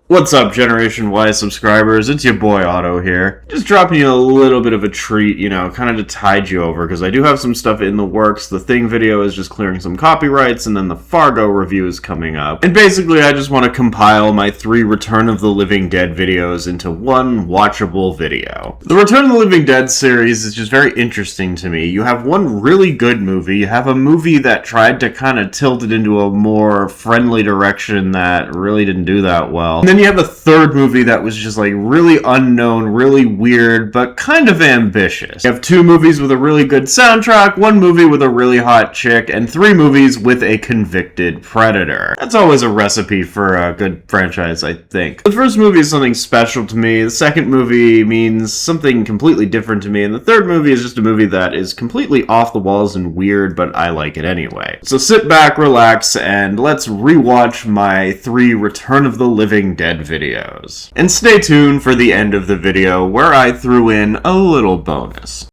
What's up, Generation Y subscribers? It's your boy Otto here. Just dropping you a little bit of a treat, kind of to tide you over, because I do have some stuff in the works. The Thing video is just clearing some copyrights, and then the Fargo review is coming up. And basically, I just want to compile my 3 Return of the Living Dead videos into one watchable video. The Return of the Living Dead series is just very interesting to me. You have one really good movie, you have a movie that tried to kind of tilt it into a more friendly direction that really didn't do that well. And then you have a third movie that was just like really unknown, really weird, but kind of ambitious. You have 2 movies with a really good soundtrack, 1 movie with a really hot chick, and 3 movies with a convicted predator. That's always a recipe for a good franchise, I think. The first movie is something special to me, the second movie means something completely different to me, and the third movie is just a movie that is completely off the walls and weird, but I like it anyway. So sit back, relax, and let's rewatch my 3 Return of the Living Dead videos. And stay tuned for the end of the video where I threw in a little bonus.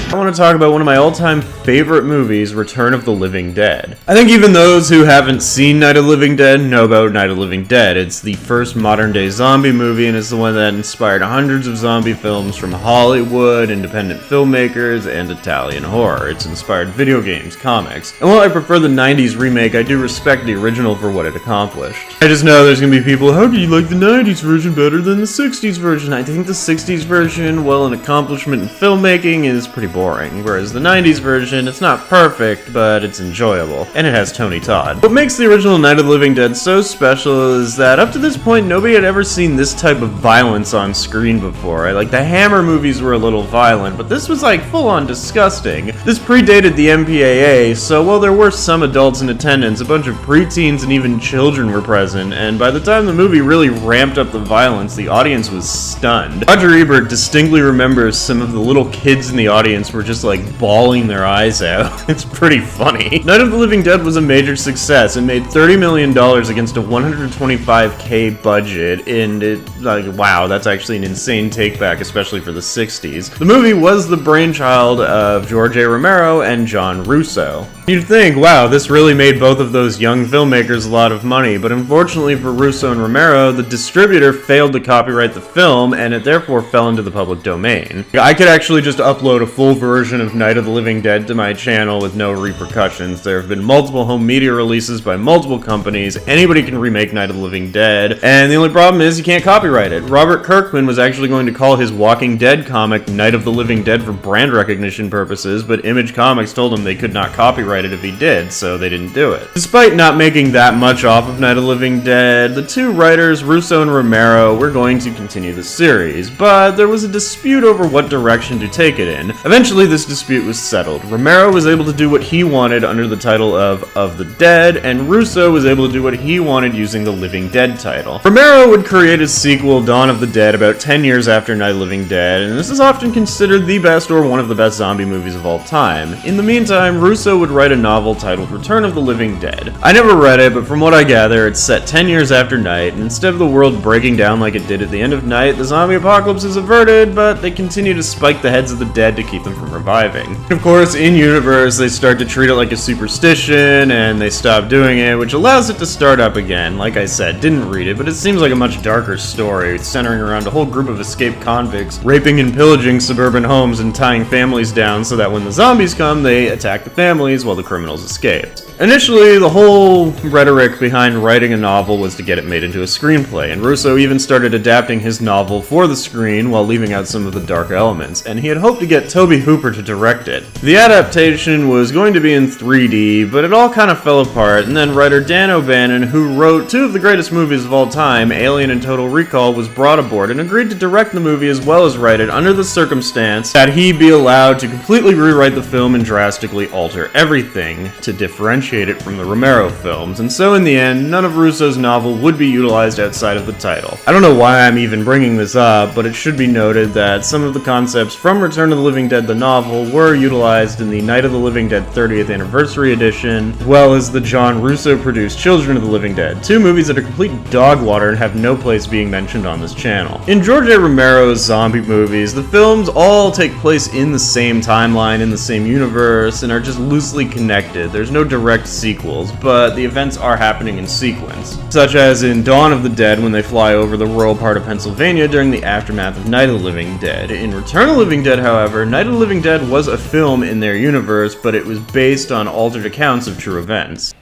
I want to talk about one of my all-time favorite movies, Return of the Living Dead. I think even those who haven't seen Night of the Living Dead know about Night of the Living Dead. It's the first modern-day zombie movie, and it's the one that inspired hundreds of zombie films from Hollywood, independent filmmakers, and Italian horror. It's inspired video games, comics, and while I prefer the 90s remake, I do respect the original for what it accomplished. I just know there's gonna be people, how do you like the 90s version better than the 60s version? I think the 60s version, while an accomplishment in filmmaking, is pretty boring, whereas the 90s version, it's not perfect, but it's enjoyable, and it has Tony Todd. What makes the original Night of the Living Dead so special is that up to this point, nobody had ever seen this type of violence on screen before. Like, the Hammer movies were a little violent, but this was like full-on disgusting. This predated the MPAA, so while there were some adults in attendance, a bunch of preteens and even children were present, and by the time the movie really ramped up the violence, the audience was stunned. Roger Ebert distinctly remembers some of the little kids in the audience were just like bawling their eyes out. It's pretty funny. Night of the Living Dead was a major success. It made $30 million against a $125K budget, and wow, that's actually an insane takeback, especially for the 60s. The movie was the brainchild of George A. Romero and John Russo. You'd think, wow, this really made both of those young filmmakers a lot of money, but unfortunately for Russo and Romero, the distributor failed to copyright the film, and it therefore fell into the public domain. I could actually just upload a full version of Night of the Living Dead to my channel with no repercussions. There have been multiple home media releases by multiple companies, anybody can remake Night of the Living Dead, and the only problem is you can't copyright it. Robert Kirkman was actually going to call his Walking Dead comic Night of the Living Dead for brand recognition purposes, but Image Comics told him they could not copyright it if he did, so they didn't do it. Despite not making that much off of Night of the Living Dead, the 2 writers, Russo and Romero, were going to continue the series, but there was a dispute over what direction to take it in. Eventually, this dispute was settled. Romero was able to do what he wanted under the title of the Dead, and Russo was able to do what he wanted using the Living Dead title. Romero would create a sequel, Dawn of the Dead, about 10 years after Night of the Living Dead, and this is often considered the best or one of the best zombie movies of all time. In the meantime, Russo would write a novel titled Return of the Living Dead. I never read it, but from what I gather, it's set 10 years after Night, and instead of the world breaking down like it did at the end of Night, the zombie apocalypse is averted, but they continue to spike the heads of the dead to keep them from reviving. Of course, in-universe, they start to treat it like a superstition, and they stop doing it, which allows it to start up again. Like I said, didn't read it, but it seems like a much darker story, centering around a whole group of escaped convicts, raping and pillaging suburban homes and tying families down so that when the zombies come, they attack the families while the criminals escape. Initially, the whole rhetoric behind writing a novel was to get it made into a screenplay, and Russo even started adapting his novel for the screen while leaving out some of the dark elements, and he had hoped to get Tobe Hooper to direct it. The adaptation was going to be in 3D, but it all kind of fell apart, and then writer Dan O'Bannon, who wrote 2 of the greatest movies of all time, Alien and Total Recall, was brought aboard and agreed to direct the movie as well as write it under the circumstance that he be allowed to completely rewrite the film and drastically alter everything to differentiate differentiate it from the Romero films, and so in the end, none of Russo's novel would be utilized outside of the title. I don't know why I'm even bringing this up, but it should be noted that some of the concepts from Return of the Living Dead the novel were utilized in the Night of the Living Dead 30th Anniversary Edition, as well as the John Russo-produced Children of the Living Dead, two movies that are complete dog water and have no place being mentioned on this channel. In George A. Romero's zombie movies, the films all take place in the same timeline, in the same universe, and are just loosely connected. There's no direct sequels, but the events are happening in sequence, such as in Dawn of the Dead when they fly over the rural part of Pennsylvania during the aftermath of Night of the Living Dead. In Return of the Living Dead, however, Night of the Living Dead was a film in their universe, but it was based on altered accounts of true events.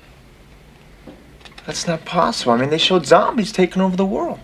That's not possible. I mean, they showed zombies taking over the world.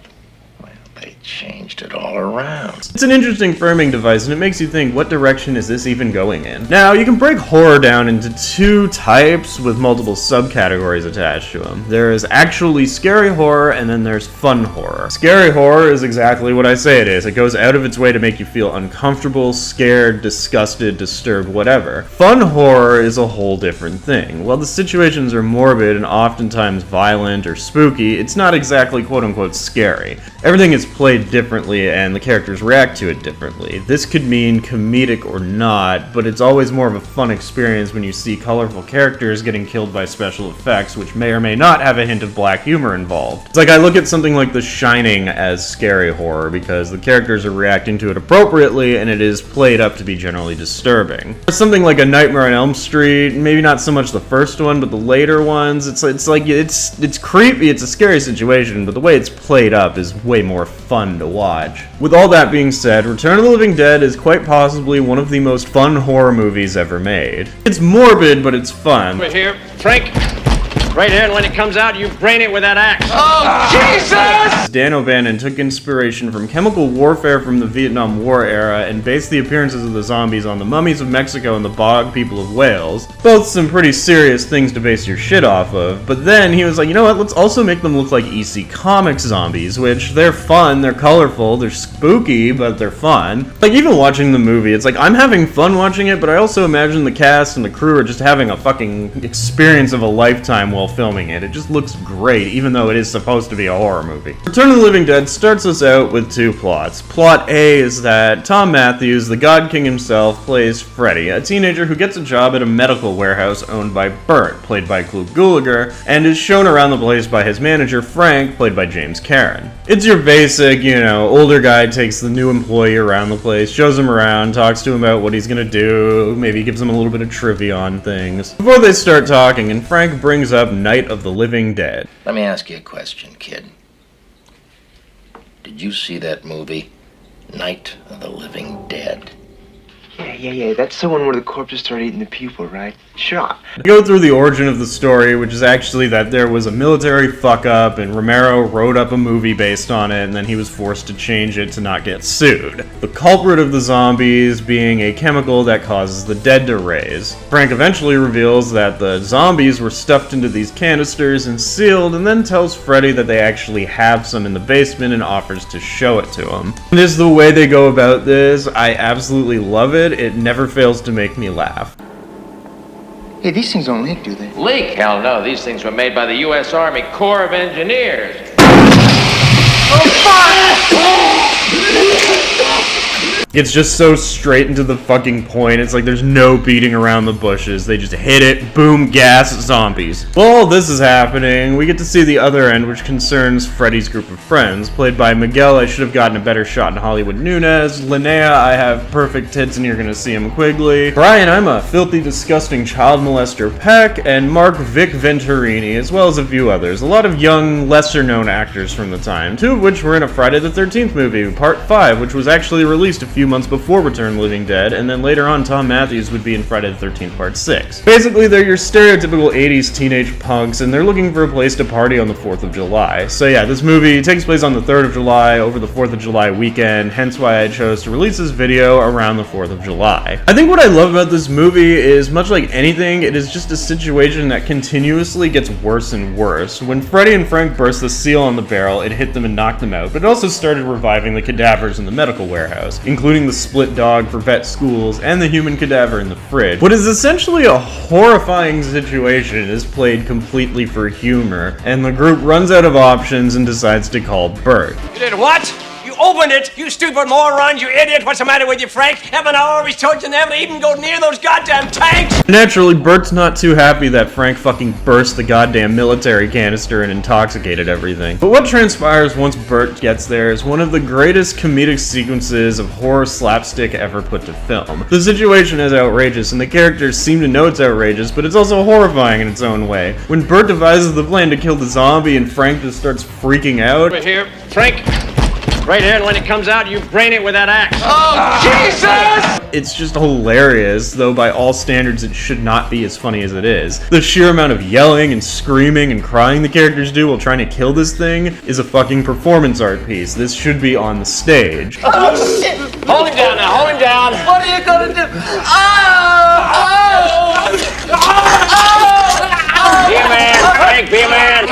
Well, they changed it all around. It's an interesting framing device, and it makes you think, what direction is this even going in? Now, you can break horror down into two types with multiple subcategories attached to them. There is actually scary horror, and then there's fun horror. Scary horror is exactly what I say it is. It goes out of its way to make you feel uncomfortable, scared, disgusted, disturbed, whatever. Fun horror is a whole different thing. While the situations are morbid and oftentimes violent or spooky, it's not exactly quote-unquote scary. Everything is played differently, and the characters react to it differently. This could mean comedic or not, but it's always more of a fun experience when you see colorful characters getting killed by special effects, which may or may not have a hint of black humor involved. It's like I look at something like The Shining as scary horror because the characters are reacting to it appropriately and it is played up to be generally disturbing. Something like A Nightmare on Elm Street, maybe not so much the first one, but the later ones, it's creepy, it's a scary situation, but the way it's played up is way more fun to watch. With all that being said, Return of the Living Dead is quite possibly one of the most fun horror movies ever made. It's morbid, but it's fun. Over here, Frank. Right here, and when it comes out, you brain it with that axe. Oh, Jesus! Dan O'Bannon took inspiration from chemical warfare from the Vietnam War era and based the appearances of the zombies on the mummies of Mexico and the bog people of Wales. Both some pretty serious things to base your shit off of, but then he was like, you know what, let's also make them look like EC Comics zombies, which they're fun, they're colorful, they're spooky, but they're fun. Like, even watching the movie, it's like, I'm having fun watching it, but I also imagine the cast and the crew are just having a fucking experience of a lifetime while filming it. It just looks great, even though it is supposed to be a horror movie. Return of the Living Dead starts us out with two plots. Plot A is that Tom Matthews, the God King himself, plays Freddy, a teenager who gets a job at a medical warehouse owned by Bert, played by Clu Gulager, and is shown around the place by his manager, Frank, played by James Karen. It's your basic, older guy takes the new employee around the place, shows him around, talks to him about what he's gonna do, maybe gives him a little bit of trivia on things. Before they start talking, and Frank brings up Night of the Living Dead. Let me ask you a question, kid. Did you see that movie, Night of the Living Dead? Yeah. That's the one where the corpses start eating the people, right? Sure. Go through the origin of the story, which is actually that there was a military fuck-up, and Romero wrote up a movie based on it, and then he was forced to change it to not get sued. The culprit of the zombies being a chemical that causes the dead to raise. Frank eventually reveals that the zombies were stuffed into these canisters and sealed, and then tells Freddy that they actually have some in the basement and offers to show it to him. And this is the way they go about this. I absolutely love it. It never fails to make me laugh. Hey, these things don't leak, do they? Leak? Hell no, these things were made by the U.S. Army Corps of Engineers. It's just so straight into the fucking point. It's like there's no beating around the bushes. They just hit it, boom, gas, zombies. While all this is happening, we get to see the other end, which concerns Freddy's group of friends. Played by Miguel, I should have gotten a better shot in Hollywood Nunez. Linnea, I have perfect tits and you're gonna see him Quigley. Brian, I'm a filthy, disgusting child molester Peck. And Mark Vic Venturini, as well as a few others. A lot of young, lesser-known actors from the time, two of which were in a Friday the 13th movie, Part 5, which was actually released a few months before Return of the Living Dead, and then later on Tom Matthews would be in Friday the 13th Part 6. Basically, they're your stereotypical 80s teenage punks, and they're looking for a place to party on the 4th of July. So yeah, this movie takes place on the 3rd of July, over the 4th of July weekend, hence why I chose to release this video around the 4th of July. I think what I love about this movie is, much like anything, it is just a situation that continuously gets worse and worse. When Freddy and Frank burst the seal on the barrel, it hit them and knocked them out, but it also started reviving the cadavers in the medical warehouse. including the split dog for vet schools and the human cadaver in the fridge. What is essentially a horrifying situation is played completely for humor, and the group runs out of options and decides to call Bert. You did what? You opened it, you stupid moron, you idiot. What's the matter with you, Frank? Haven't I always told you never to even go near those goddamn tanks? Naturally, Bert's not too happy that Frank fucking burst the goddamn military canister and intoxicated everything. But what transpires once Bert gets there is one of the greatest comedic sequences of horror slapstick ever put to film. The situation is outrageous, and the characters seem to know it's outrageous, but it's also horrifying in its own way. When Bert devises the plan to kill the zombie and Frank just starts freaking out. Over here, Frank. Right here, and when it comes out, you brain it with that axe. Oh, Jesus! It's just hilarious, though by all standards it should not be as funny as it is. The sheer amount of yelling and screaming and crying the characters do while trying to kill this thing is a fucking performance art piece. This should be on the stage. Oh, shit! Hold him down now, hold him down. What are you gonna do? Be a man, Frank, be a man.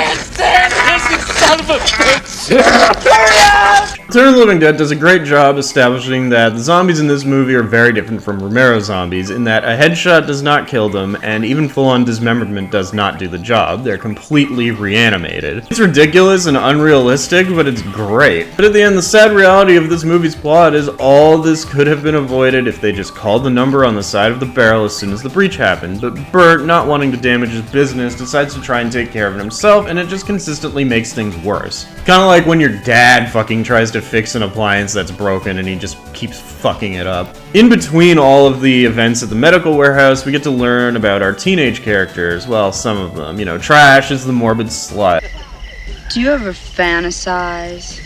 Return of the Living Dead does a great job establishing that the zombies in this movie are very different from Romero zombies, in that a headshot does not kill them, and even full-on dismemberment does not do the job. They're completely reanimated. It's ridiculous and unrealistic, but it's great. But at the end, the sad reality of this movie's plot is all this could have been avoided if they just called the number on the side of the barrel as soon as the breach happened. But Bert, not wanting to damage his business, decides to try and take care of it himself, and it just consistently makes things worse. Kinda like when your dad fucking tries to fix an appliance that's broken and he just keeps fucking it up. In between all of the events at the medical warehouse, we get to learn about our teenage characters. Well, some of them. You know, Trash is the morbid slut. Do you ever fantasize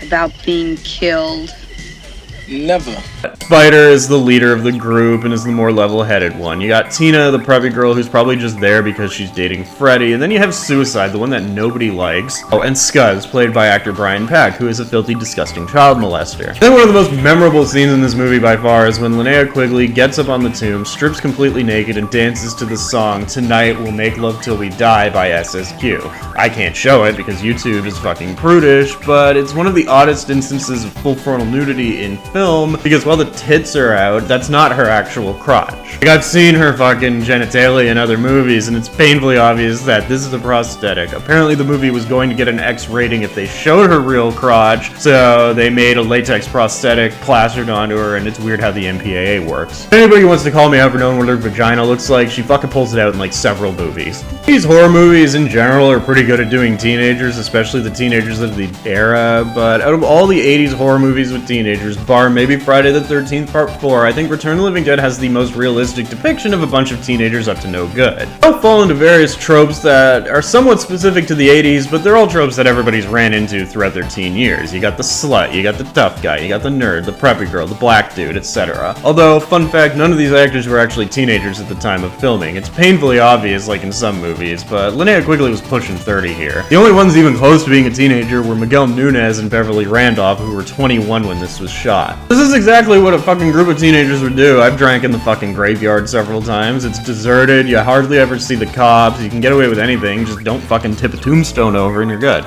about being killed? Never. Spider is the leader of the group and is the more level-headed one. You got Tina, the preppy girl, who's probably just there because she's dating Freddy, and then you have Suicide, the one that nobody likes. Oh, and Scuzz, played by actor Brian Pack, who is a filthy, disgusting child molester. I think one of the most memorable scenes in this movie by far is when Linnea Quigley gets up on the tomb, strips completely naked, and dances to the song "Tonight We'll Make Love Till We Die" by SSQ. I can't show it because YouTube is fucking prudish, but it's one of the oddest instances of full frontal nudity in film, because while the tits are out, that's not her actual crotch. Like, I've seen her fucking genitalia in other movies, and it's painfully obvious that this is a prosthetic. Apparently the movie was going to get an X rating if they showed her real crotch, so they made a latex prosthetic plastered onto her, and it's weird how the MPAA works. If anybody wants to call me out for knowing what her vagina looks like, she fucking pulls it out in like several movies. These horror movies in general are pretty good at doing teenagers, especially the teenagers of the era, but out of all the 80s horror movies with teenagers, bar maybe Friday the 13th Part 4, I think Return of the Living Dead has the most realistic depiction of a bunch of teenagers up to no good. They'll fall into various tropes that are somewhat specific to the 80s, but they're all tropes that everybody's ran into throughout their teen years. You got the slut, you got the tough guy, you got the nerd, the preppy girl, the black dude, etc. Although, fun fact, none of these actors were actually teenagers at the time of filming. It's painfully obvious, like in some movies, but Linnea Quigley was pushing 30 here. The only ones even close to being a teenager were Miguel Nunez and Beverly Randolph, who were 21 when this was shot. This is exactly what a fucking group of teenagers would do. I've drank in the fucking graveyard several times. It's deserted, you hardly ever see the cops, you can get away with anything, just don't fucking tip a tombstone over and you're good.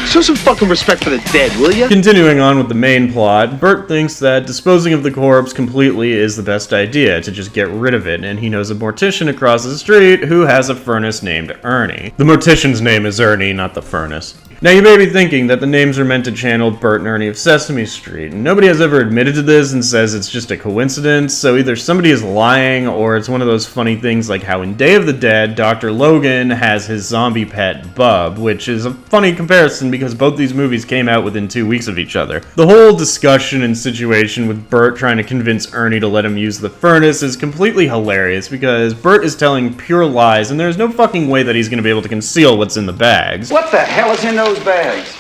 Show some fucking respect for the dead, will ya? Continuing on with the main plot, Bert thinks that disposing of the corpse completely is the best idea, to just get rid of it, and he knows a mortician across the street who has a furnace named Ernie. The mortician's name is Ernie, not the furnace. Now you may be thinking that the names are meant to channel Bert and Ernie of Sesame Street, and nobody has ever admitted to this and says it's just a coincidence, so either somebody is lying or it's one of those funny things like how in Day of the Dead, Dr. Logan has his zombie pet Bub, which is a funny comparison because both these movies came out within 2 weeks of each other. The whole discussion and situation with Bert trying to convince Ernie to let him use the furnace is completely hilarious because Bert is telling pure lies and there's no fucking way that he's going to be able to conceal what's in the bags. What the hell is in those bags?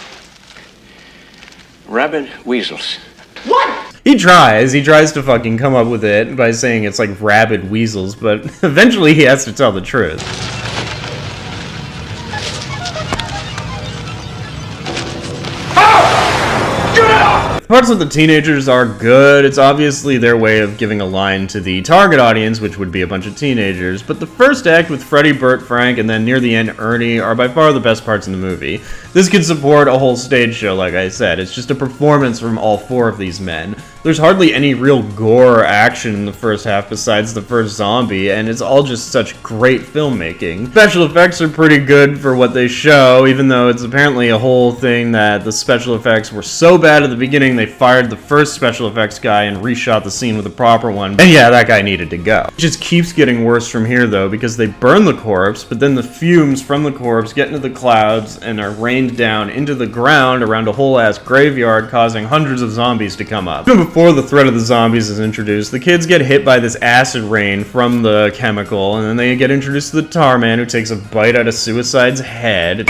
Rabid weasels. What? He tries to fucking come up with it by saying it's like rabid weasels, but eventually he has to tell the truth. Part parts with the teenagers are good. It's obviously their way of giving a line to the target audience, which would be a bunch of teenagers, but the first act with Freddy, Burt, Frank, and then near the end Ernie are by far the best parts in the movie. This could support a whole stage show, like I said. It's just a performance from all four of these men. There's hardly any real gore or action in the first half besides the first zombie, and it's all just such great filmmaking. Special effects are pretty good for what they show, even though it's apparently a whole thing that the special effects were so bad at the beginning they fired the first special effects guy and reshot the scene with a proper one. And yeah, that guy needed to go. It just keeps getting worse from here though, because they burn the corpse, but then the fumes from the corpse get into the clouds and are rained down into the ground around a whole ass graveyard, causing hundreds of zombies to come up. Even before the threat of the zombies is introduced, the kids get hit by this acid rain from the chemical, and then they get introduced to the tar man who takes a bite out of Suicide's head.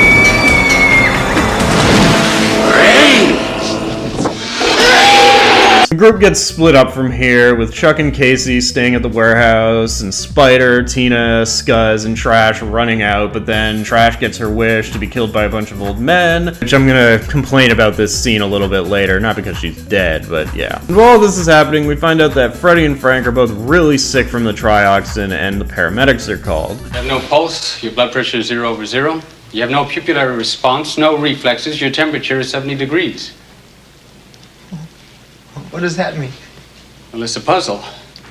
The group gets split up from here, with Chuck and Casey staying at the warehouse, and Spider, Tina, Scuzz, and Trash running out, but then Trash gets her wish to be killed by a bunch of old men, which I'm gonna complain about this scene a little bit later, not because she's dead, but yeah. And while this is happening, we find out that Freddy and Frank are both really sick from the trioxin, and the paramedics are called. You have no pulse, your blood pressure is 0/0. You have no pupillary response, no reflexes, your temperature is 70 degrees. What does that mean? Well, it's a puzzle.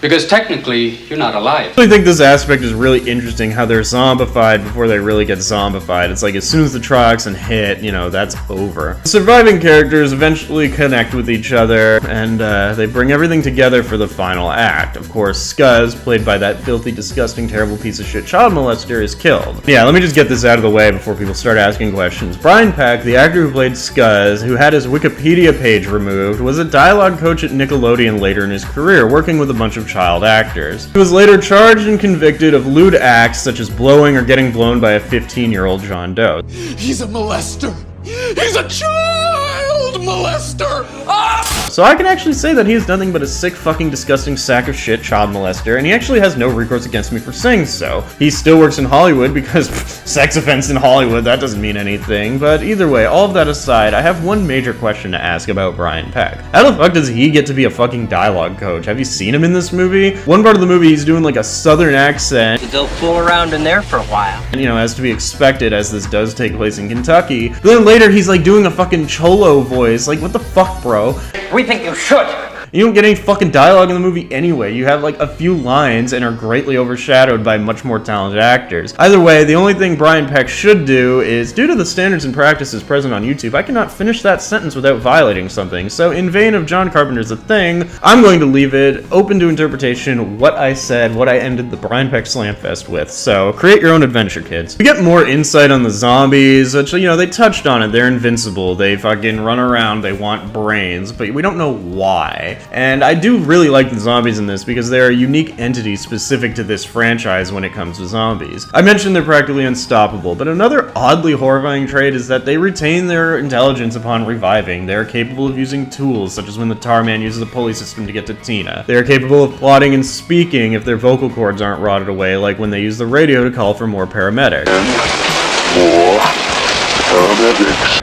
Because technically, you're not alive. I think this aspect is really interesting, how they're zombified before they really get zombified. It's like as soon as the trioxin hit, you know, that's over. The surviving characters eventually connect with each other, and they bring everything together for the final act. Of course, Scuzz, played by that filthy, disgusting, terrible piece of shit child molester, is killed. Yeah, let me just get this out of the way before people start asking questions. Brian Peck, the actor who played Scuzz, who had his Wikipedia page removed, was a dialogue coach at Nickelodeon later in his career, working with a bunch of child actors. He was later charged and convicted of lewd acts such as blowing or getting blown by a 15-year-old John Doe. He's a molester! He's a child molester! Ah! So I can actually say that he is nothing but a sick, fucking, disgusting sack of shit child molester, and he actually has no recourse against me for saying so. He still works in Hollywood because sex offense in Hollywood, that doesn't mean anything. But either way, all of that aside, I have one major question to ask about Brian Peck. How the fuck does he get to be a fucking dialogue coach? Have you seen him in this movie? One part of the movie he's doing like a southern accent. They'll fool around in there for a while. And, you know, as to be expected, as this does take place in Kentucky. But then later he's like doing a fucking cholo voice. Like, what the fuck, bro? We think you should. You don't get any fucking dialogue in the movie anyway. You have like a few lines and are greatly overshadowed by much more talented actors. Either way, the only thing Brian Peck should do is, due to the standards and practices present on YouTube, I cannot finish that sentence without violating something. So in vein of John Carpenter's The Thing, I'm going to leave it open to interpretation what I said, what I ended the Brian Peck Slamfest with. So create your own adventure, kids. We get more insight on the zombies, which, you know, they touched on it. They're invincible. They fucking run around. They want brains, but we don't know why. And I do really like the zombies in this because they're a unique entity specific to this franchise when it comes to zombies. I mentioned they're practically unstoppable, but another oddly horrifying trait is that they retain their intelligence upon reviving. They're capable of using tools, such as when the tar man uses a pulley system to get to Tina. They're capable of plotting and speaking if their vocal cords aren't rotted away, like when they use the radio to call for more paramedics.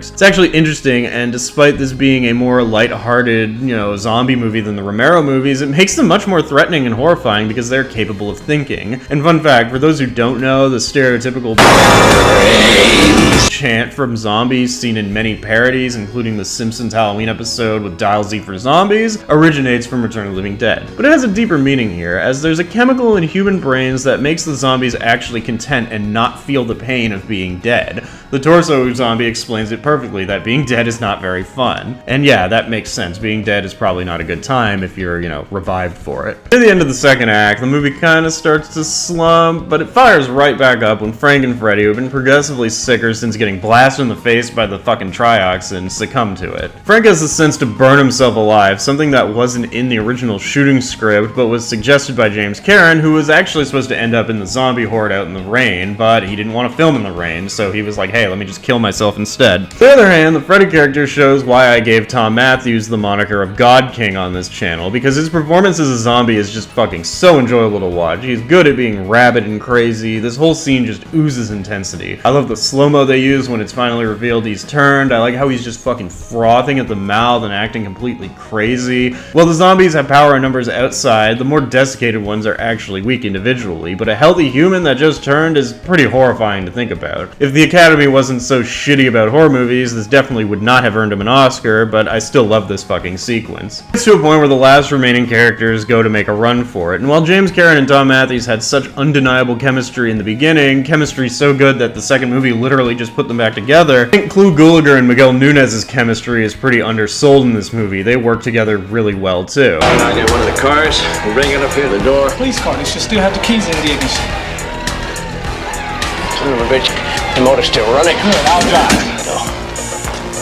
It's actually interesting, and despite this being a more lighthearted, you know, zombie movie than the Romero movies, it makes them much more threatening and horrifying because they're capable of thinking. And fun fact, for those who don't know, the stereotypical chant from zombies seen in many parodies, including the Simpsons Halloween episode with Dial Z for Zombies, originates from Return of the Living Dead. But it has a deeper meaning here, as there's a chemical in human brains that makes the zombies actually content and not feel the pain of being dead. The torso zombie explains it perfectly, that being dead is not very fun. And yeah, that makes sense. Being dead is probably not a good time if you're, you know, revived for it. Near the end of the second act, the movie kind of starts to slump, but it fires right back up when Frank and Freddy, who've been progressively sicker since getting blasted in the face by the fucking trioxin, succumb to it. Frank has the sense to burn himself alive, something that wasn't in the original shooting script, but was suggested by James Cameron, who was actually supposed to end up in the zombie horde out in the rain, but he didn't want to film in the rain, so he was like, hey, let me just kill myself instead. The other hand, the Freddy character shows why I gave Tom Matthews the moniker of God King on this channel, because his performance as a zombie is just fucking so enjoyable to watch. He's good at being rabid and crazy. This whole scene just oozes intensity. I love the slow-mo they use when it's finally revealed he's turned. I like how he's just fucking frothing at the mouth and acting completely crazy. While the zombies have power in numbers outside, the more desiccated ones are actually weak individually, but a healthy human that just turned is pretty horrifying to think about. If the Academy wasn't so shitty about horror movies, this definitely would not have earned him an Oscar, but I still love this fucking sequence. It's to a point where the last remaining characters go to make a run for it, and while James Caan and Tom Matthews had such undeniable chemistry in the beginning, chemistry so good that the second movie literally just put them back together, I think Clu Gulager and Miguel Nunez's chemistry is pretty undersold in this movie. They work together really well too. I'll get one of the cars, we'll bring it up here to the door. Police car, they should still have the keys in the ignition. Son of a bitch, the motor's still running. Good, I'll drive.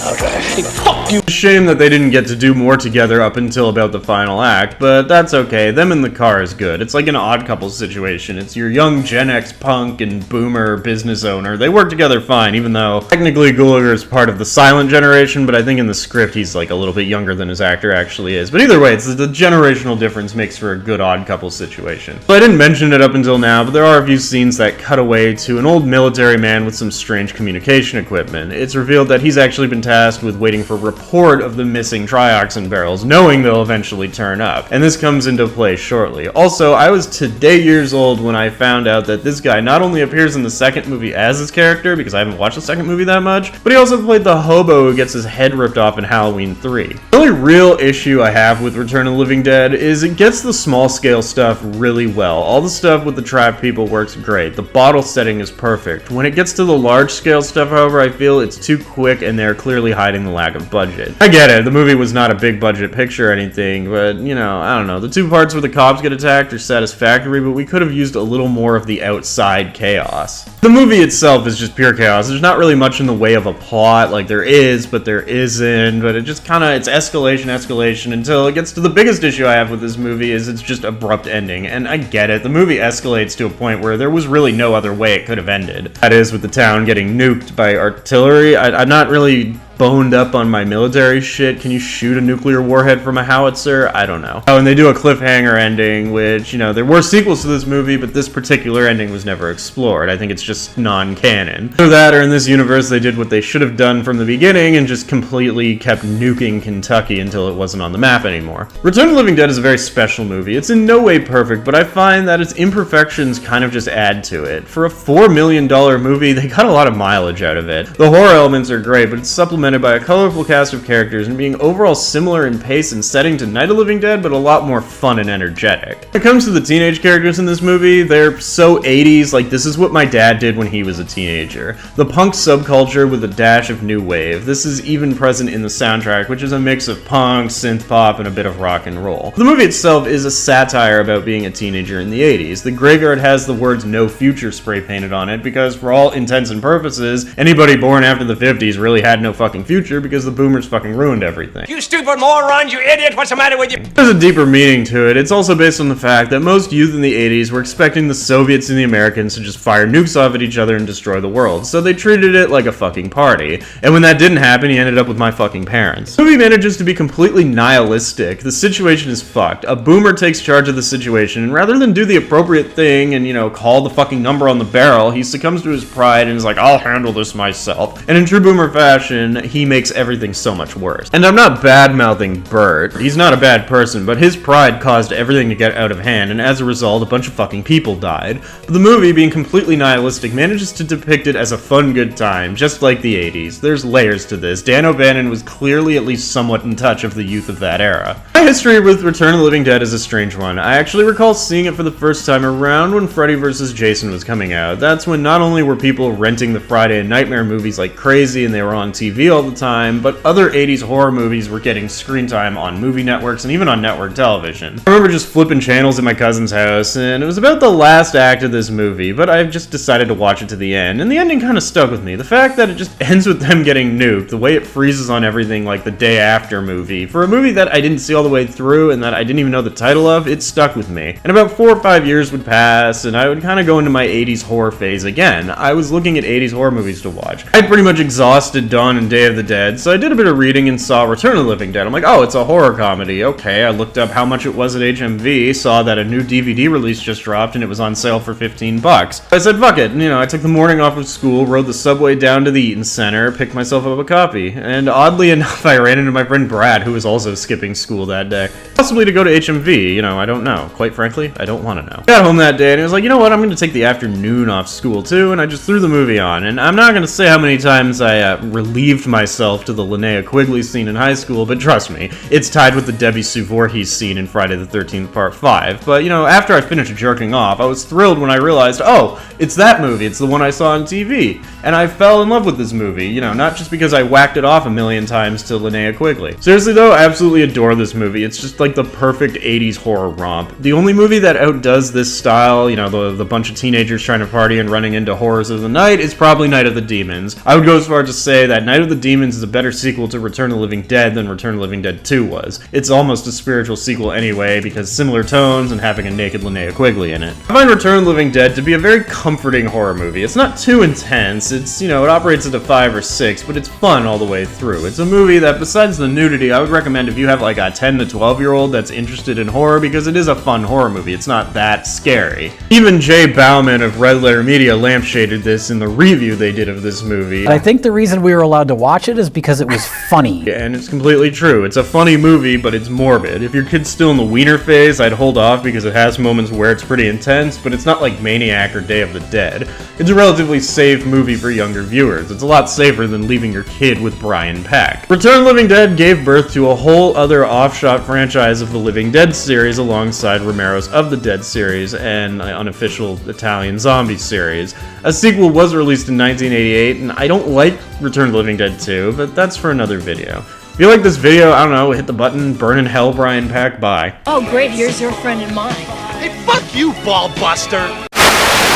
I'll drive. Fuck you! It's a shame that they didn't get to do more together up until about the final act, but that's okay. Them in the car is good. It's like an Odd Couple situation. It's your young Gen X punk and boomer business owner. They work together fine, even though technically Gulager is part of the silent generation, but I think in the script he's like a little bit younger than his actor actually is. But either way, it's the generational difference makes for a good Odd Couple situation. So I didn't mention it up until now, but there are a few scenes that cut away to an old military man with some strange communication equipment. It's revealed that he's actually been tasked with waiting for report of the missing trioxin barrels, knowing they'll eventually turn up. And this comes into play shortly. Also, I was today years old when I found out that this guy not only appears in the second movie as his character, because I haven't watched the second movie that much, but he also played the hobo who gets his head ripped off in Halloween 3. The only real issue I have with Return of the Living Dead is it gets the small scale stuff really well. All the stuff with the trapped people works great. The bottle setting is perfect. When it gets to the large scale stuff, however, I feel it's too quick and they're clearly hiding the lack of budget. I get it, the movie was not a big budget picture or anything, but, you know, I don't know. The two parts where the cops get attacked are satisfactory, but we could have used a little more of the outside chaos. The movie itself is just pure chaos. There's not really much in the way of a plot, like there is, but there isn't, but it just kinda, it's escalation, until it gets to the biggest issue I have with this movie is it's just abrupt ending, and I get it. The movie escalates to a point where there was really no other way it could have ended. That is, with the town getting nuked by artillery. I'm not really boned up on my military shit. Can you shoot a nuclear warhead from a howitzer? I don't know. Oh, and they do a cliffhanger ending, which, you know, there were sequels to this movie, but this particular ending was never explored. I think it's just non-canon. Either that, or in this universe, they did what they should have done from the beginning and just completely kept nuking Kentucky until it wasn't on the map anymore. Return of the Living Dead is a very special movie. It's in no way perfect, but I find that its imperfections kind of just add to it. For a $4 million movie, they got a lot of mileage out of it. The horror elements are great, but it's supplemented by a colorful cast of characters and being overall similar in pace and setting to Night of the Living Dead, but a lot more fun and energetic. When it comes to the teenage characters in this movie, they're so 80s, like this is what my dad did when he was a teenager. The punk subculture with a dash of new wave. This is even present in the soundtrack, which is a mix of punk, synth pop, and a bit of rock and roll. The movie itself is a satire about being a teenager in the 80s. The graveyard has the words "No Future" spray painted on it because, for all intents and purposes, anybody born after the 50s really had no fucking future because the boomers fucking ruined everything. You stupid morons, you idiot, what's the matter with you? There's a deeper meaning to it. It's also based on the fact that most youth in the 80s were expecting the Soviets and the Americans to just fire nukes off at each other and destroy the world, so they treated it like a fucking party. And when that didn't happen, he ended up with my fucking parents. The movie manages to be completely nihilistic. The situation is fucked. A boomer takes charge of the situation, and rather than do the appropriate thing and, you know, call the fucking number on the barrel, he succumbs to his pride and is like, I'll handle this myself. And in true boomer fashion, he makes everything so much worse. And I'm not bad-mouthing Bert. He's not a bad person, but his pride caused everything to get out of hand, and as a result, a bunch of fucking people died. But the movie, being completely nihilistic, manages to depict it as a fun good time, just like the 80s. There's layers to this. Dan O'Bannon was clearly at least somewhat in touch of the youth of that era. My history with Return of the Living Dead is a strange one. I actually recall seeing it for the first time around when Freddy vs. Jason was coming out. That's when not only were people renting the Friday and Nightmare movies like crazy and they were on TV all the time, but other 80s horror movies were getting screen time on movie networks and even on network television. I remember just flipping channels at my cousin's house, and it was about the last act of this movie, but I just decided to watch it to the end, and the ending kind of stuck with me. The fact that it just ends with them getting nuked, the way it freezes on everything like the day after movie, for a movie that I didn't see all the way through and that I didn't even know the title of, it stuck with me. And about 4 or 5 years would pass, and I would kind of go into my 80s horror phase again. I was looking at 80s horror movies to watch. I'd pretty much exhausted Dawn and Day Day of the Dead, so I did a bit of reading and saw Return of the Living Dead. I'm like, oh, it's a horror comedy. Okay, I looked up how much it was at HMV, saw that a new DVD release just dropped, and it was on sale for $15. I said, fuck it. I took the morning off of school, rode the subway down to the Eaton Center, picked myself up a copy. And oddly enough, I ran into my friend Brad, who was also skipping school that day. Possibly to go to HMV, I don't know. Quite frankly, I don't want to know. Got home that day, and I was like, you know what, I'm going to take the afternoon off school too, and I just threw the movie on. And I'm not going to say how many times I relieved myself to the Linnea Quigley scene in high school, but trust me, it's tied with the Debbie Sue Voorhees scene in Friday the 13th Part 5. But, after I finished jerking off, I was thrilled when I realized, oh, it's that movie, it's the one I saw on TV. And I fell in love with this movie, not just because I whacked it off a million times to Linnea Quigley. Seriously though, I absolutely adore this movie. It's just like the perfect 80s horror romp. The only movie that outdoes this style, the bunch of teenagers trying to party and running into horrors of the night, is probably Night of the Demons. I would go as far as to say that Night of the Demons is a better sequel to Return of the Living Dead than Return of the Living Dead 2 was. It's almost a spiritual sequel anyway, because similar tones and having a naked Linnea Quigley in it. I find Return of the Living Dead to be a very comforting horror movie. It's not too intense, it's, it operates at a 5 or 6, but it's fun all the way through. It's a movie that, besides the nudity, I would recommend if you have like a 10 to 12-year-old that's interested in horror, because it is a fun horror movie. It's not that scary. Even Jay Bauman of Red Letter Media lampshaded this in the review they did of this movie. I think the reason we were allowed to watch it is because it was funny. And it's completely true. It's a funny movie, but it's morbid. If your kid's still in the wiener phase, I'd hold off because it has moments where it's pretty intense, but it's not like Maniac or Day of the Dead. It's a relatively safe movie for younger viewers. It's a lot safer than leaving your kid with Brian Peck. Return of the Living Dead gave birth to a whole other offshot franchise of the Living Dead series alongside Romero's Of the Dead series and an unofficial Italian zombie series. A sequel was released in 1988, and I don't like Return of the Living Dead 2, but that's for another video. If you like this video, I don't know, hit the button, burn in hell, Brian Peck, bye. Oh great, here's your friend and mine. Hey, fuck you, ball buster!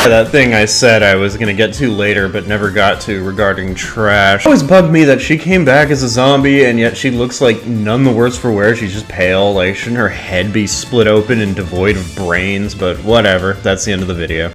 That thing I said I was gonna get to later but never got to regarding trash. It always bugged me that she came back as a zombie and yet she looks like none the worse for wear. She's just pale. Like, shouldn't her head be split open and devoid of brains? But whatever, that's the end of the video.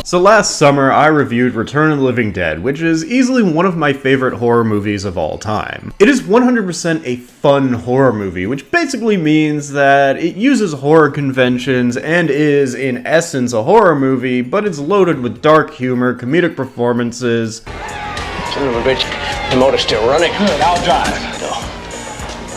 So last summer, I reviewed Return of the Living Dead, which is easily one of my favorite horror movies of all time. It is 100% a fun horror movie, which basically means that it uses horror conventions and is, in essence, a horror movie, but it's loaded with dark humor, comedic performances. Son of a bitch, the motor's still running. Good, I'll drive. No,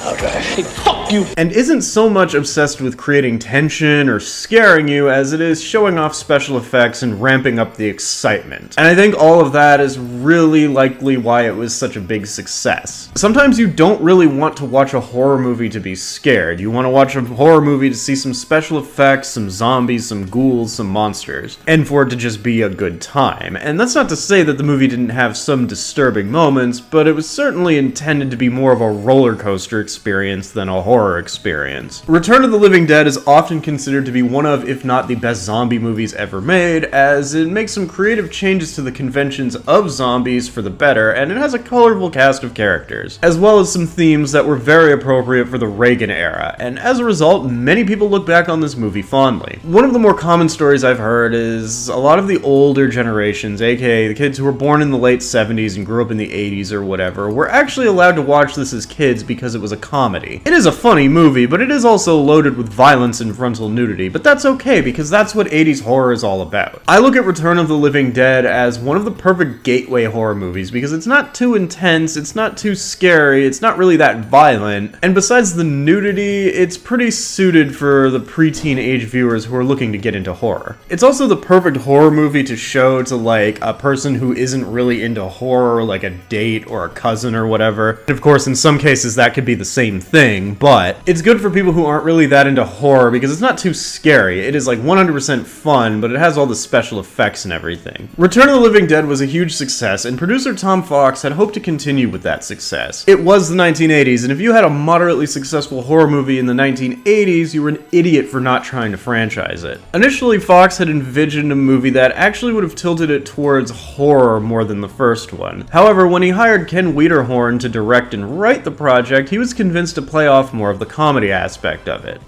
I'll drive. Hey, fuck you! And isn't so much obsessed with creating tension or scaring you as it is showing off special effects and ramping up the excitement. And I think all of that is really likely why it was such a big success. Sometimes you don't really want to watch a horror movie to be scared. You want to watch a horror movie to see some special effects, some zombies, some ghouls, some monsters, and for it to just be a good time. And that's not to say that the movie didn't have some disturbing moments, but it was certainly intended to be more of a roller coaster experience than a horror experience. Return of the Living Dead is often considered to be one of, if not the best zombie movies ever made, as it makes some creative changes to the conventions of zombies for the better, and it has a colorful cast of characters, as well as some themes that were very appropriate for the Reagan era, and as a result, many people look back on this movie fondly. One of the more common stories I've heard is a lot of the older generations, aka the kids who were born in the late 70s and grew up in the 80s or whatever, were actually allowed to watch this as kids because it was a comedy. It is a funny movie, but it is also loaded with violence and frontal nudity, but that's okay because that's what 80s horror is all about. I look at Return of the Living Dead as one of the perfect gateway horror movies because it's not too intense, it's not too scary, it's not really that violent, and besides the nudity, it's pretty suited for the preteen age viewers who are looking to get into horror. It's also the perfect horror movie to show to like a person who isn't really into horror, like a date or a cousin or whatever. And of course, in some cases that could be the same thing, but it's good for people who aren't really that into horror because it's not too scary. It is like 100% fun, but it has all the special effects and everything. Return of the Living Dead was a huge success, and producer Tom Fox had hoped to continue with that success. It was the 1980s, and if you had a moderately successful horror movie in the 1980s, you were an idiot for not trying to franchise it. Initially, Fox had envisioned a movie that actually would have tilted it towards horror more than the first one. However, when he hired Ken Wiederhorn to direct and write the project, he was convinced to play off more more of the comedy aspect of it.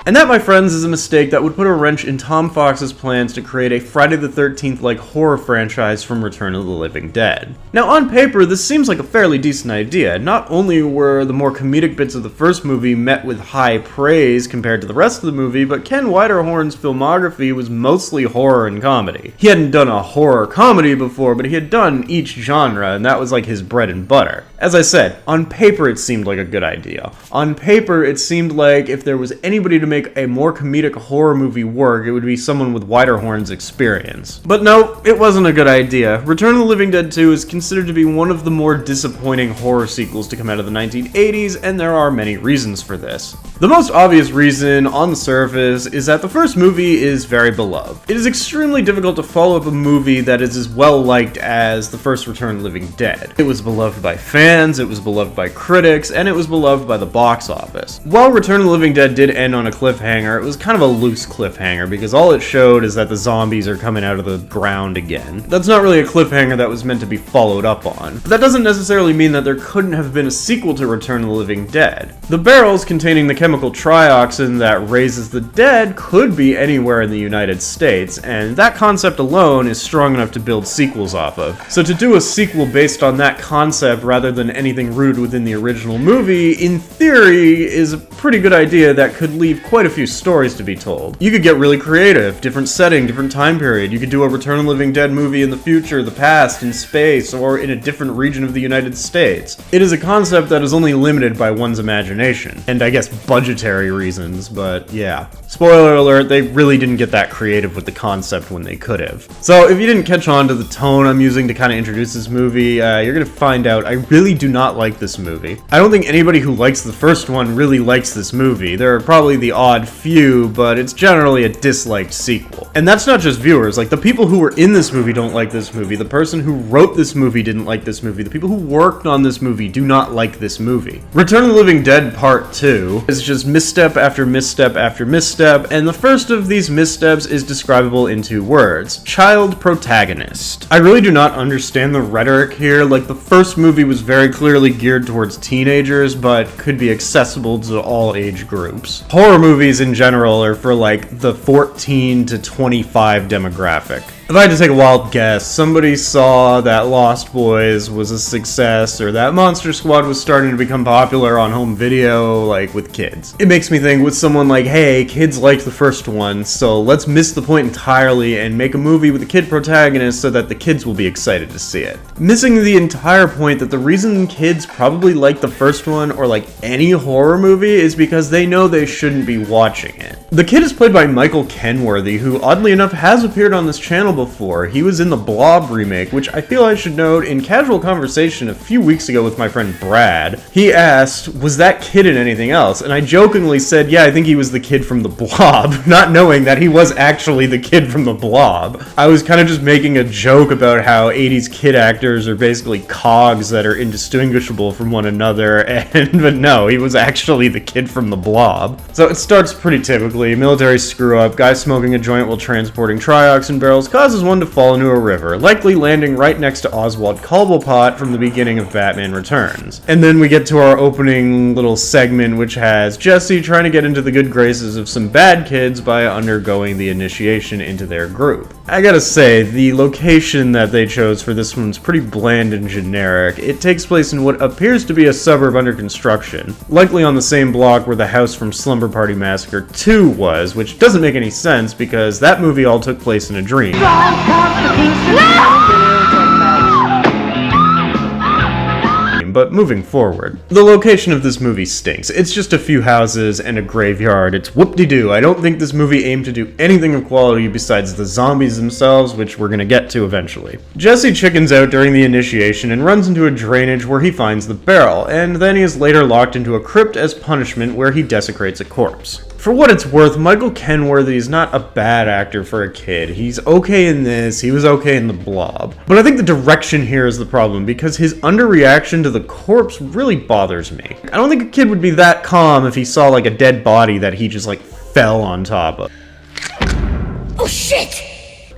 And that, my friends, is a mistake that would put a wrench in Tom Fox's plans to create a Friday the 13th-like horror franchise from Return of the Living Dead. Now, on paper, this seems like a fairly decent idea. Not only were the more comedic bits of the first movie met with high praise compared to the rest of the movie, but Ken Widerhorn's filmography was mostly horror and comedy. He hadn't done a horror comedy before, but he had done each genre, and that was like his bread and butter. As I said, on paper it seemed like a good idea. On paper, it seemed like if there was anybody to make a more comedic horror movie work, it would be someone with Widerhorn's experience. But no, it wasn't a good idea. Return of the Living Dead 2 is considered to be one of the more disappointing horror sequels to come out of the 1980s, and there are many reasons for this. The most obvious reason, on the surface, is that the first movie is very beloved. It is extremely difficult to follow up a movie that is as well liked as the first Return of the Living Dead. It was beloved by fans, it was beloved by critics, and it was beloved by the box office. While Return of the Living Dead did end on a cliffhanger, it was kind of a loose cliffhanger because all it showed is that the zombies are coming out of the ground again. That's not really a cliffhanger that was meant to be followed up on. But that doesn't necessarily mean that there couldn't have been a sequel to Return of the Living Dead. The barrels containing the chemical trioxin that raises the dead could be anywhere in the United States, and that concept alone is strong enough to build sequels off of. So to do a sequel based on that concept rather than anything rooted within the original movie, in theory, is a pretty good idea that could leave quite a few stories to be told. You could get really creative, different setting, different time period. You could do a Return of the Living Dead movie in the future, the past, in space, or in a different region of the United States. It is a concept that is only limited by one's imagination, and I guess budgetary reasons, but yeah. Spoiler alert, they really didn't get that creative with the concept when they could have. So if you didn't catch on to the tone I'm using to kind of introduce this movie, you're gonna find out I really do not like this movie. I don't think anybody who likes the first one really likes this movie. There are probably the odd few, but it's generally a disliked sequel. And that's not just viewers, like the people who were in this movie don't like this movie, the person who wrote this movie didn't like this movie, the people who worked on this movie do not like this movie. Return of the Living Dead Part 2 is just misstep after misstep after misstep, and the first of these missteps is describable in 2 words: child protagonist. I really do not understand the rhetoric here. Like, the first movie was very clearly geared towards teenagers, but could be accessible to all age groups. Horror movies in general are for like the 14 to 25 demographic. If I had to take a wild guess, somebody saw that Lost Boys was a success, or that Monster Squad was starting to become popular on home video, like, with kids. It makes me think with someone like, hey, kids liked the first one, so let's miss the point entirely and make a movie with a kid protagonist so that the kids will be excited to see it. Missing the entire point that the reason kids probably like the first one, or like any horror movie, is because they know they shouldn't be watching it. The kid is played by Michael Kenworthy, who oddly enough has appeared on this channel before. He was in the Blob remake, which I feel I should note in casual conversation a few weeks ago with my friend Brad. He asked, was that kid in anything else? And I jokingly said, yeah, I think he was the kid from the Blob, not knowing that he was actually the kid from the Blob. I was kind of just making a joke about how 80s kid actors are basically cogs that are indistinguishable from one another, but no, he was actually the kid from the Blob. So it starts pretty typically: military screw up, guy smoking a joint while transporting trioxin barrels causes one to fall into a river, likely landing right next to Oswald Cobblepot from the beginning of Batman Returns. And then we get to our opening little segment, which has Jesse trying to get into the good graces of some bad kids by undergoing the initiation into their group. I gotta say, the location that they chose for this one's pretty bland and generic. It takes place in what appears to be a suburb under construction, likely on the same block where the house from Slumber Party Massacre 2 was, which doesn't make any sense because that movie all took place in a dream. But moving forward, the location of this movie stinks. It's just a few houses and a graveyard. It's whoop-de-doo. I don't think this movie aimed to do anything of quality besides the zombies themselves, which we're gonna get to eventually. Jesse chickens out during the initiation and runs into a drainage where he finds the barrel, and then he is later locked into a crypt as punishment where he desecrates a corpse. For what it's worth, Michael Kenworthy is not a bad actor for a kid. He's okay in this, he was okay in The Blob. But I think the direction here is the problem, because his underreaction to the corpse really bothers me. I don't think a kid would be that calm if he saw like a dead body that he just like fell on top of. Oh shit!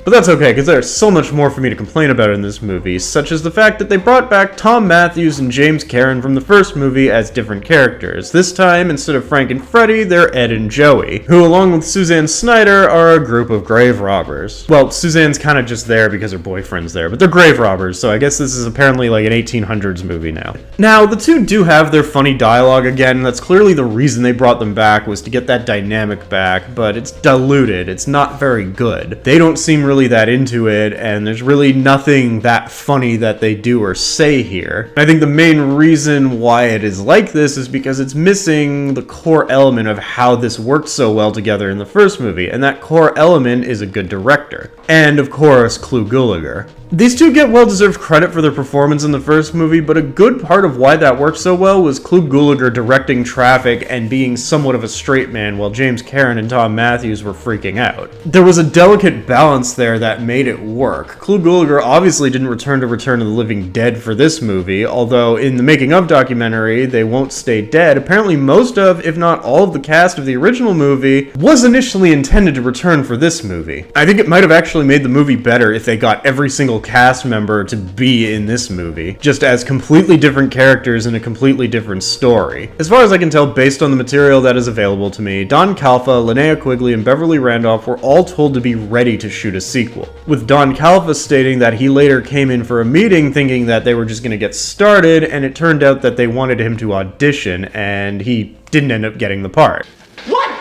But that's okay, because there's so much more for me to complain about in this movie, such as the fact that they brought back Tom Matthews and James Karen from the first movie as different characters. This time, instead of Frank and Freddy, they're Ed and Joey, who along with Suzanne Snyder are a group of grave robbers. Well, Suzanne's kind of just there because her boyfriend's there, but they're grave robbers, so I guess this is apparently like an 1800s movie now. Now, the two do have their funny dialogue again. That's clearly the reason they brought them back, was to get that dynamic back, but it's diluted. It's not very good. They don't seem really that into it, and there's really nothing that funny that they do or say here. I think the main reason why it is like this is because it's missing the core element of how this worked so well together in the first movie, and that core element is a good director. And, of course, Clu Gulager. These two get well-deserved credit for their performance in the first movie, but a good part of why that worked so well was Clu Gulager directing traffic and being somewhat of a straight man while James Karen and Tom Matthews were freaking out. There was a delicate balance there that made it work. Clu Gulager obviously didn't return to Return of the Living Dead for this movie, although in the making-of documentary, They Won't Stay Dead, apparently most of, if not all of the cast of the original movie was initially intended to return for this movie. I think it might have actually made the movie better if they got every single cast member to be in this movie, just as completely different characters in a completely different story. As far as I can tell, based on the material that is available to me, Don Calfa, Linnea Quigley, and Beverly Randolph were all told to be ready to shoot a sequel, with Don Calfa stating that he later came in for a meeting thinking that they were just going to get started, and it turned out that they wanted him to audition, and he didn't end up getting the part.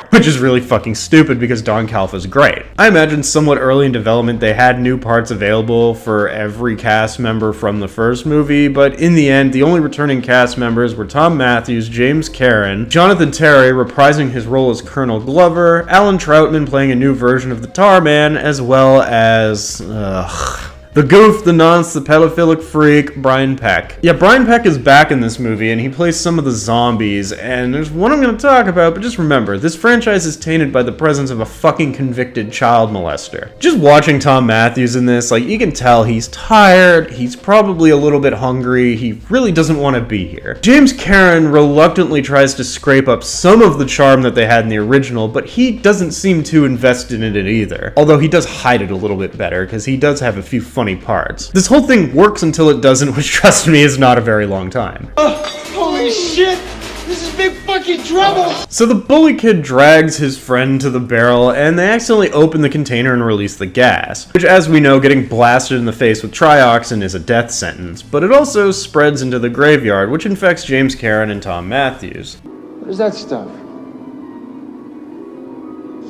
Which is really fucking stupid because Don Calfa's great. I imagine somewhat early in development they had new parts available for every cast member from the first movie, but in the end, the only returning cast members were Tom Matthews, James Karen, Jonathan Terry reprising his role as Colonel Glover, Alan Troutman playing a new version of the Tar Man, as well as... the goof, the nonce, the pedophilic freak, Brian Peck. Yeah, Brian Peck is back in this movie, and he plays some of the zombies, and there's one I'm going to talk about, but just remember, this franchise is tainted by the presence of a fucking convicted child molester. Just watching Tom Matthews in this, like, you can tell he's tired, he's probably a little bit hungry, he really doesn't want to be here. James Karen reluctantly tries to scrape up some of the charm that they had in the original, but he doesn't seem too invested in it either. Although he does hide it a little bit better, because he does have a few funny parts. This whole thing works until it doesn't, which trust me is not a very long time. Holy shit! This is big fucking trouble! So the bully kid drags his friend to the barrel, and they accidentally open the container and release the gas, which, as we know, getting blasted in the face with trioxin is a death sentence, but it also spreads into the graveyard, which infects James Karen and Tom Matthews. What is that stuff?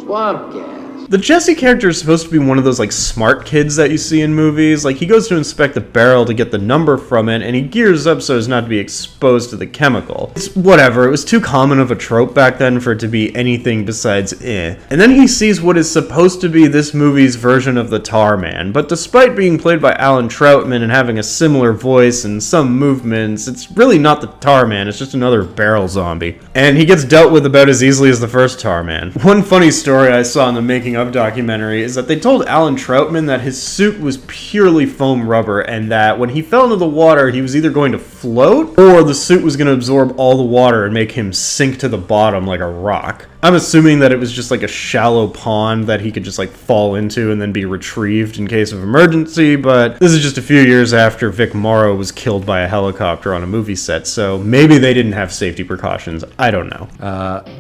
Swamp gas. The Jesse character is supposed to be one of those, like, smart kids that you see in movies. Like, he goes to inspect the barrel to get the number from it, and he gears up so as not to be exposed to the chemical. It's whatever, it was too common of a trope back then for it to be anything besides eh. And then he sees what is supposed to be this movie's version of the Tar Man, but despite being played by Alan Troutman and having a similar voice and some movements, it's really not the Tar Man, it's just another barrel zombie. And he gets dealt with about as easily as the first Tar Man. One funny story I saw in the making of documentary is that they told Alan Troutman that his suit was purely foam rubber and that when he fell into the water he was either going to float or the suit was going to absorb all the water and make him sink to the bottom like a rock. I'm assuming that it was just like a shallow pond that he could just like fall into and then be retrieved in case of emergency, but this is just a few years after Vic Morrow was killed by a helicopter on a movie set, so maybe they didn't have safety precautions. I don't know.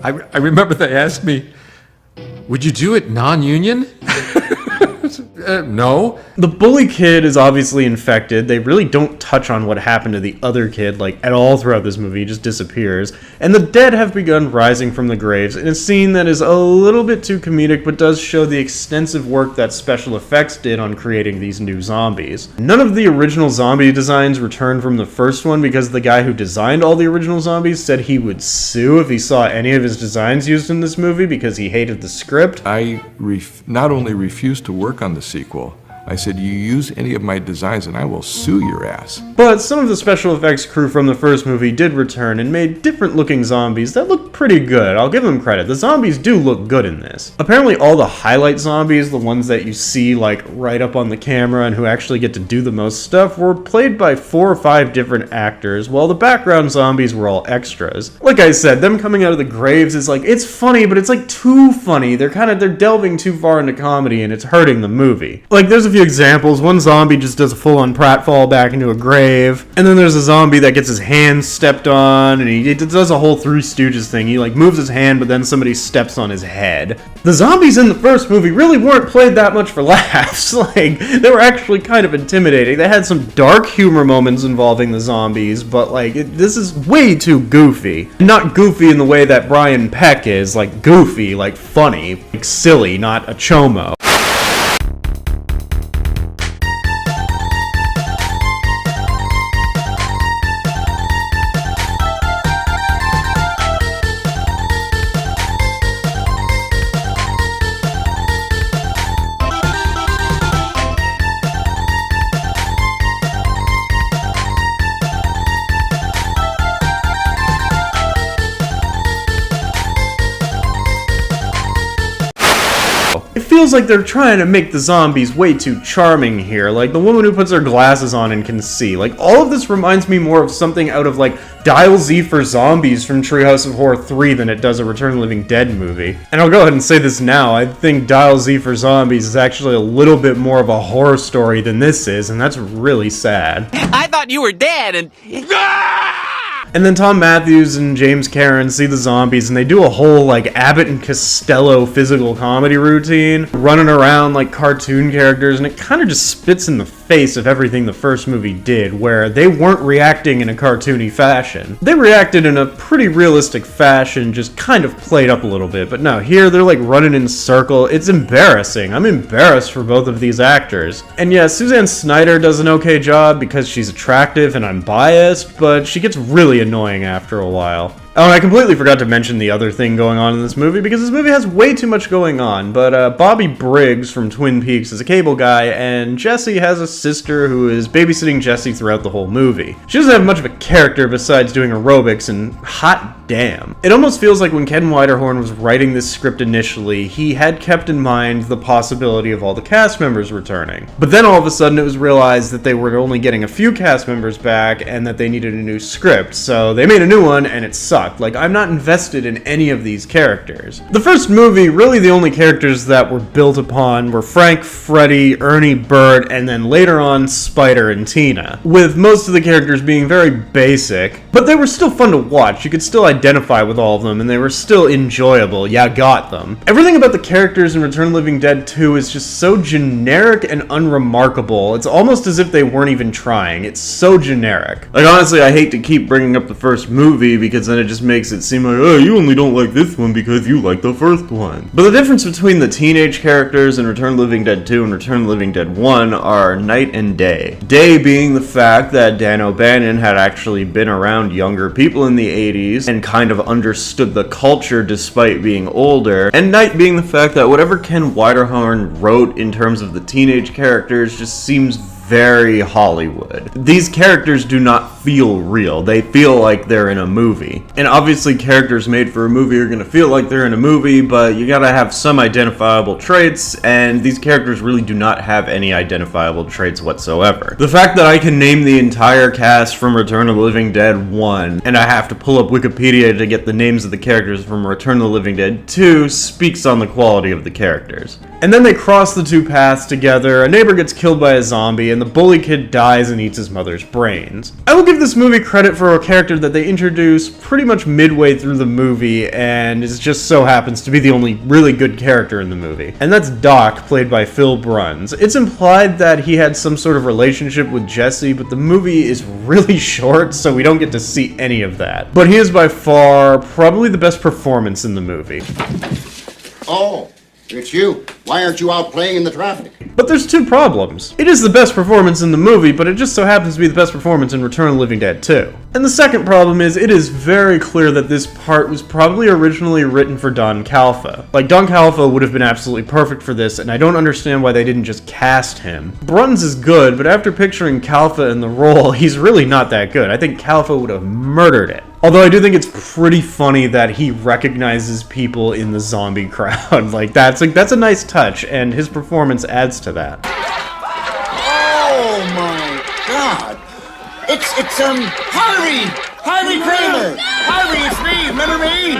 I remember they asked me, would you do it non-union? No. The bully kid is obviously infected. They really don't touch on what happened to the other kid, like, at all throughout this movie. He just disappears. And the dead have begun rising from the graves in a scene that is a little bit too comedic, but does show the extensive work that special effects did on creating these new zombies. None of the original zombie designs returned from the first one because the guy who designed all the original zombies said he would sue if he saw any of his designs used in this movie because he hated the script. I not only refused to work on the sequel, I said, you use any of my designs and I will sue your ass. But some of the special effects crew from the first movie did return and made different looking zombies that look pretty good. I'll give them credit. The zombies do look good in this. Apparently all the highlight zombies, the ones that you see like right up on the camera and who actually get to do the most stuff, were played by 4 or 5 different actors, while the background zombies were all extras. Like I said, them coming out of the graves is like, it's funny, but it's like too funny. They're delving too far into comedy and it's hurting the movie. Like there's a few examples. One zombie just does a full-on pratfall back into a grave, and then there's a zombie that gets his hand stepped on, and he does a whole Three Stooges thing. He like moves his hand, but then somebody steps on his head. The zombies in the first movie really weren't played that much for laughs. Like, they were actually kind of intimidating. They had some dark humor moments involving the zombies, but like, this is way too goofy. Not goofy in the way that Brian Peck is, like goofy, like funny, like silly, not a chomo. It feels like they're trying to make the zombies way too charming here, like the woman who puts her glasses on and can see. Like, all of this reminds me more of something out of like Dial Z for Zombies from Treehouse of Horror 3 than it does a Return of the Living Dead movie. And I'll go ahead and say this now, I think Dial Z for Zombies is actually a little bit more of a horror story than this is, and that's really sad. I thought you were dead and... And then Tom Matthews and James Karen see the zombies and they do a whole like Abbott and Costello physical comedy routine, running around like cartoon characters, and it kind of just spits in the face of everything the first movie did, where they weren't reacting in a cartoony fashion. They reacted in a pretty realistic fashion, just kind of played up a little bit, but no, here they're like running in a circle. It's embarrassing. I'm embarrassed for both of these actors. And yeah, Suzanne Snyder does an okay job because she's attractive and I'm biased, but she gets really annoying after a while. Oh, and I completely forgot to mention the other thing going on in this movie, because this movie has way too much going on, but Bobby Briggs from Twin Peaks is a cable guy, and Jesse has a sister who is babysitting Jesse throughout the whole movie. She doesn't have much of a character besides doing aerobics, and hot damn. It almost feels like when Ken Widerhorn was writing this script initially, he had kept in mind the possibility of all the cast members returning. But then all of a sudden it was realized that they were only getting a few cast members back, and that they needed a new script, so they made a new one, and it sucked. Like, I'm not invested in any of these characters. The first movie, really the only characters that were built upon were Frank, Freddy, Ernie, Bert, and then later on Spider and Tina, with most of the characters being very basic, but they were still fun to watch. You could still identify with all of them, and they were still enjoyable. Yeah, got them. Everything about the characters in Return of the Living Dead 2 is just so generic and unremarkable. It's almost as if they weren't even trying. It's so generic. Like, honestly, I hate to keep bringing up the first movie, because then it just makes it seem like, oh, you only don't like this one because you like the first one. But the difference between the teenage characters in Return of the Living Dead 2 and Return of the Living Dead 1 are night and day. Day being the fact that Dan O'Bannon had actually been around younger people in the 80s and kind of understood the culture despite being older, and night being the fact that whatever Ken Widerhorn wrote in terms of the teenage characters just seems very Hollywood. These characters do not feel real. They feel like they're in a movie. And obviously characters made for a movie are gonna feel like they're in a movie, but you gotta have some identifiable traits, and these characters really do not have any identifiable traits whatsoever. The fact that I can name the entire cast from Return of the Living Dead 1, and I have to pull up Wikipedia to get the names of the characters from Return of the Living Dead 2 speaks on the quality of the characters. And then they cross the two paths together, a neighbor gets killed by a zombie, and the bully kid dies and eats his mother's brains. I will give this movie credit for a character that they introduce pretty much midway through the movie, and it just so happens to be the only really good character in the movie. And that's Doc, played by Phil Bruns. It's implied that he had some sort of relationship with Jesse, but the movie is really short, so we don't get to see any of that. But he is by far probably the best performance in the movie. Oh. It's you. Why aren't you out playing in the traffic? But there's two problems. It is the best performance in the movie, but it just so happens to be the best performance in Return of the Living Dead 2. And the second problem is, it is very clear that this part was probably originally written for Don Calfa. Like, Don Calfa would have been absolutely perfect for this, and I don't understand why they didn't just cast him. Bruns is good, but after picturing Calfa in the role, he's really not that good. I think Calfa would have murdered it. Although I do think it's pretty funny that he recognizes people in the zombie crowd. Like, that's a nice touch, and his performance adds to that. Oh my God! It's Harvey! Harvey Kramer! Harvey, it's me! Remember me?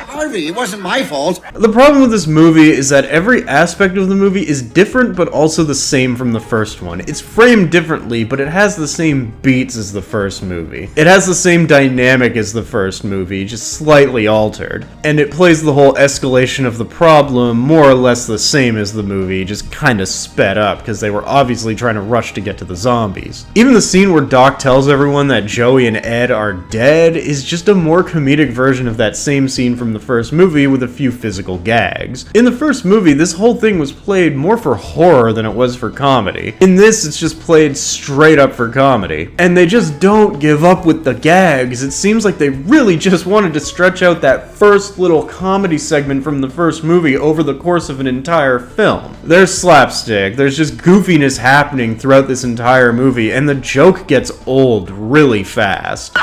Harvey, it wasn't my fault. The problem with this movie is that every aspect of the movie is different but also the same from the first one. It's framed differently, but it has the same beats as the first movie. It has the same dynamic as the first movie, just slightly altered. And it plays the whole escalation of the problem more or less the same as the movie, just kinda sped up, because they were obviously trying to rush to get to the zombies. Even the scene where Doc tells everyone that Joey and Ed are dead is just a more comedic version of that same scene from the first movie with a few physical gags. In the first movie, this whole thing was played more for horror than it was for comedy. In this, it's just played straight up for comedy. And they just don't give up with the gags. It seems like they really just wanted to stretch out that first little comedy segment from the first movie over the course of an entire film. There's slapstick, there's just goofiness happening throughout this entire movie, and the joke gets old really fast.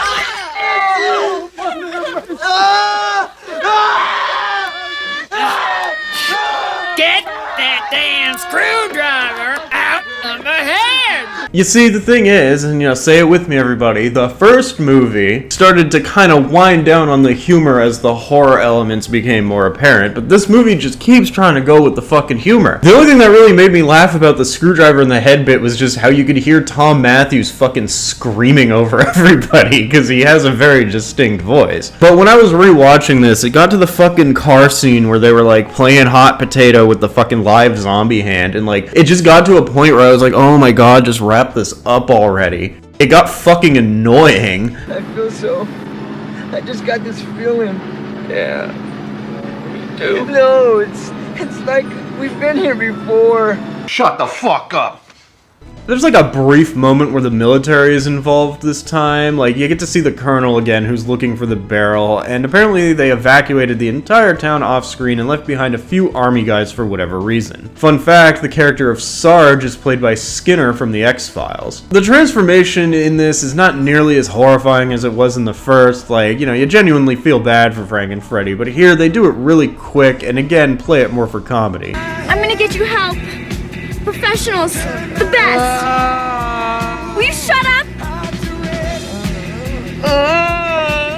Get that damn screwdriver out of my head! You see, the thing is, and say it with me everybody, the first movie started to kind of wind down on the humor as the horror elements became more apparent, but this movie just keeps trying to go with the fucking humor. The only thing that really made me laugh about the screwdriver in the head bit was just how you could hear Tom Matthews fucking screaming over everybody, because he has a very distinct voice. But when I was rewatching this, it got to the fucking car scene where they were like playing hot potato with the fucking live zombie hand, and like, it just got to a point where I was like, oh my god, just wrap this up already. It got fucking annoying. I feel so... I just got this feeling. Yeah. Me too. No, it's like we've been here before. Shut the fuck up. There's like a brief moment where the military is involved this time. Like, you get to see the colonel again who's looking for the barrel, and apparently they evacuated the entire town off screen and left behind a few army guys for whatever reason. Fun fact, the character of Sarge is played by Skinner from the X-Files. The transformation in this is not nearly as horrifying as it was in the first. Like, you genuinely feel bad for Frank and Freddy, but here they do it really quick and again play it more for comedy. I'm gonna get you help. Professionals, the best. Will you shut up?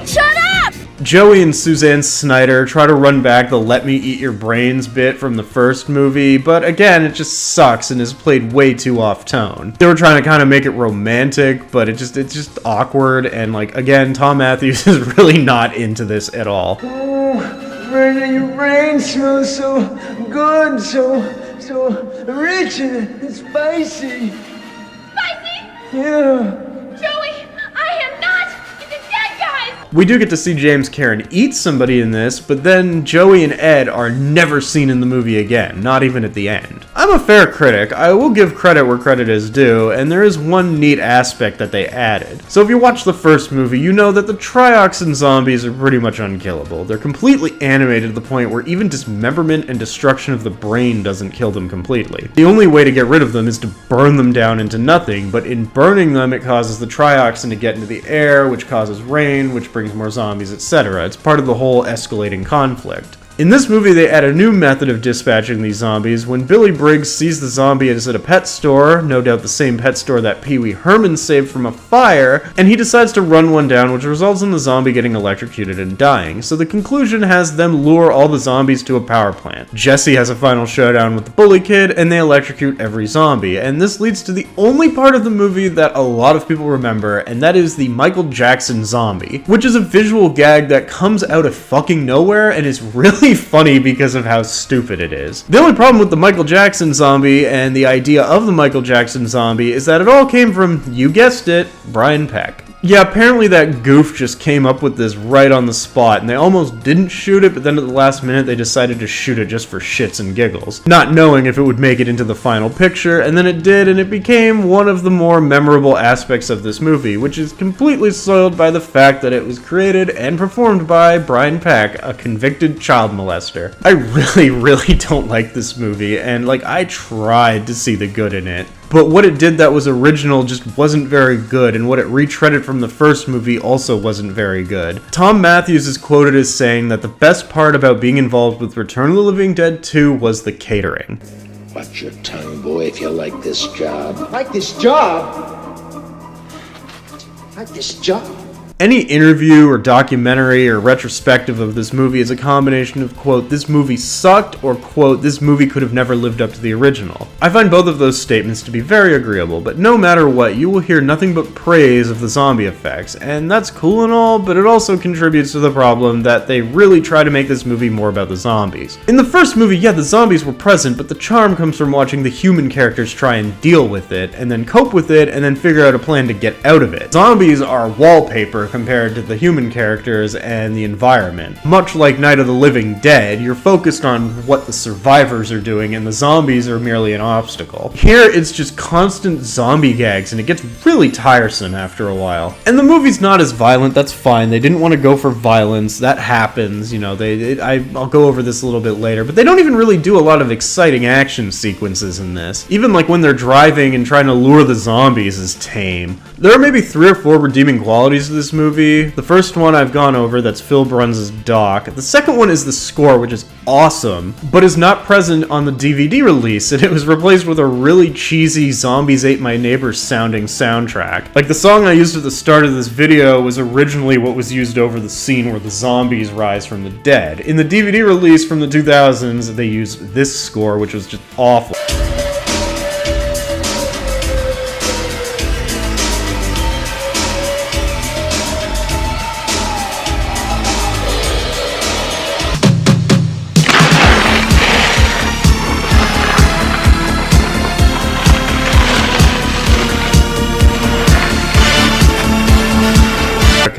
Shut up! Joey and Suzanne Snyder try to run back the "let me eat your brains" bit from the first movie, but again, it just sucks and is played way too off-tone. They were trying to kind of make it romantic, but it's just awkward, and like, again, Tom Matthews is really not into this at all. Oh, Brenda, your brain smells so good, so rich and spicy. Spicy? Yeah. Joey, I am not in the dead guys! We do get to see James Karen eat somebody in this, but then Joey and Ed are never seen in the movie again, not even at the end. I'm a fair critic, I will give credit where credit is due, and there is one neat aspect that they added. So if you watch the first movie, you know that the trioxin zombies are pretty much unkillable. They're completely animated to the point where even dismemberment and destruction of the brain doesn't kill them completely. The only way to get rid of them is to burn them down into nothing, but in burning them it causes the trioxin to get into the air, which causes rain, which brings more zombies, etc. It's part of the whole escalating conflict. In this movie, they add a new method of dispatching these zombies. When Billy Briggs sees the zombie at a pet store, no doubt the same pet store that Pee Wee Herman saved from a fire, and he decides to run one down, which results in the zombie getting electrocuted and dying. So the conclusion has them lure all the zombies to a power plant. Jesse has a final showdown with the bully kid, and they electrocute every zombie. And this leads to the only part of the movie that a lot of people remember, and that is the Michael Jackson zombie, which is a visual gag that comes out of fucking nowhere and is really funny because of how stupid it is. The only problem with the Michael Jackson zombie and the idea of the Michael Jackson zombie is that it all came from, you guessed it, Brian Peck. Yeah, apparently that goof just came up with this right on the spot, and they almost didn't shoot it, but then at the last minute they decided to shoot it just for shits and giggles, not knowing if it would make it into the final picture, and then it did, and it became one of the more memorable aspects of this movie, which is completely soiled by the fact that it was created and performed by Brian Peck, a convicted child molester. I really don't like this movie, and like, I tried to see the good in it, but what it did that was original just wasn't very good, and what it retreaded from the first movie also wasn't very good. Tom Matthews is quoted as saying that the best part about being involved with Return of the Living Dead 2 was the catering. Watch your tongue, boy, if you like this job. Like this job? Like this job? Any interview or documentary or retrospective of this movie is a combination of, quote, this movie sucked, or, quote, this movie could have never lived up to the original. I find both of those statements to be very agreeable, but no matter what, you will hear nothing but praise of the zombie effects, and that's cool and all, but it also contributes to the problem that they really try to make this movie more about the zombies. In the first movie, yeah, the zombies were present, but the charm comes from watching the human characters try and deal with it, and then cope with it, and then figure out a plan to get out of it. Zombies are wallpaper compared to the human characters and the environment. Much like Night of the Living Dead, you're focused on what the survivors are doing and the zombies are merely an obstacle. Here, it's just constant zombie gags and it gets really tiresome after a while. And the movie's not as violent, that's fine. They didn't want to go for violence, that happens, you know, I'll go over this a little bit later, but they don't even really do a lot of exciting action sequences in this. Even like when they're driving and trying to lure the zombies is tame. There are maybe 3 or 4 redeeming qualities to this movie. The first one I've gone over, that's Phil Bruns' Doc. The second one is the score, which is awesome, but is not present on the DVD release, and it was replaced with a really cheesy Zombies Ate My Neighbors sounding soundtrack. Like the song I used at the start of this video was originally what was used over the scene where the zombies rise from the dead. In the DVD release from the 2000s, they used this score, which was just awful.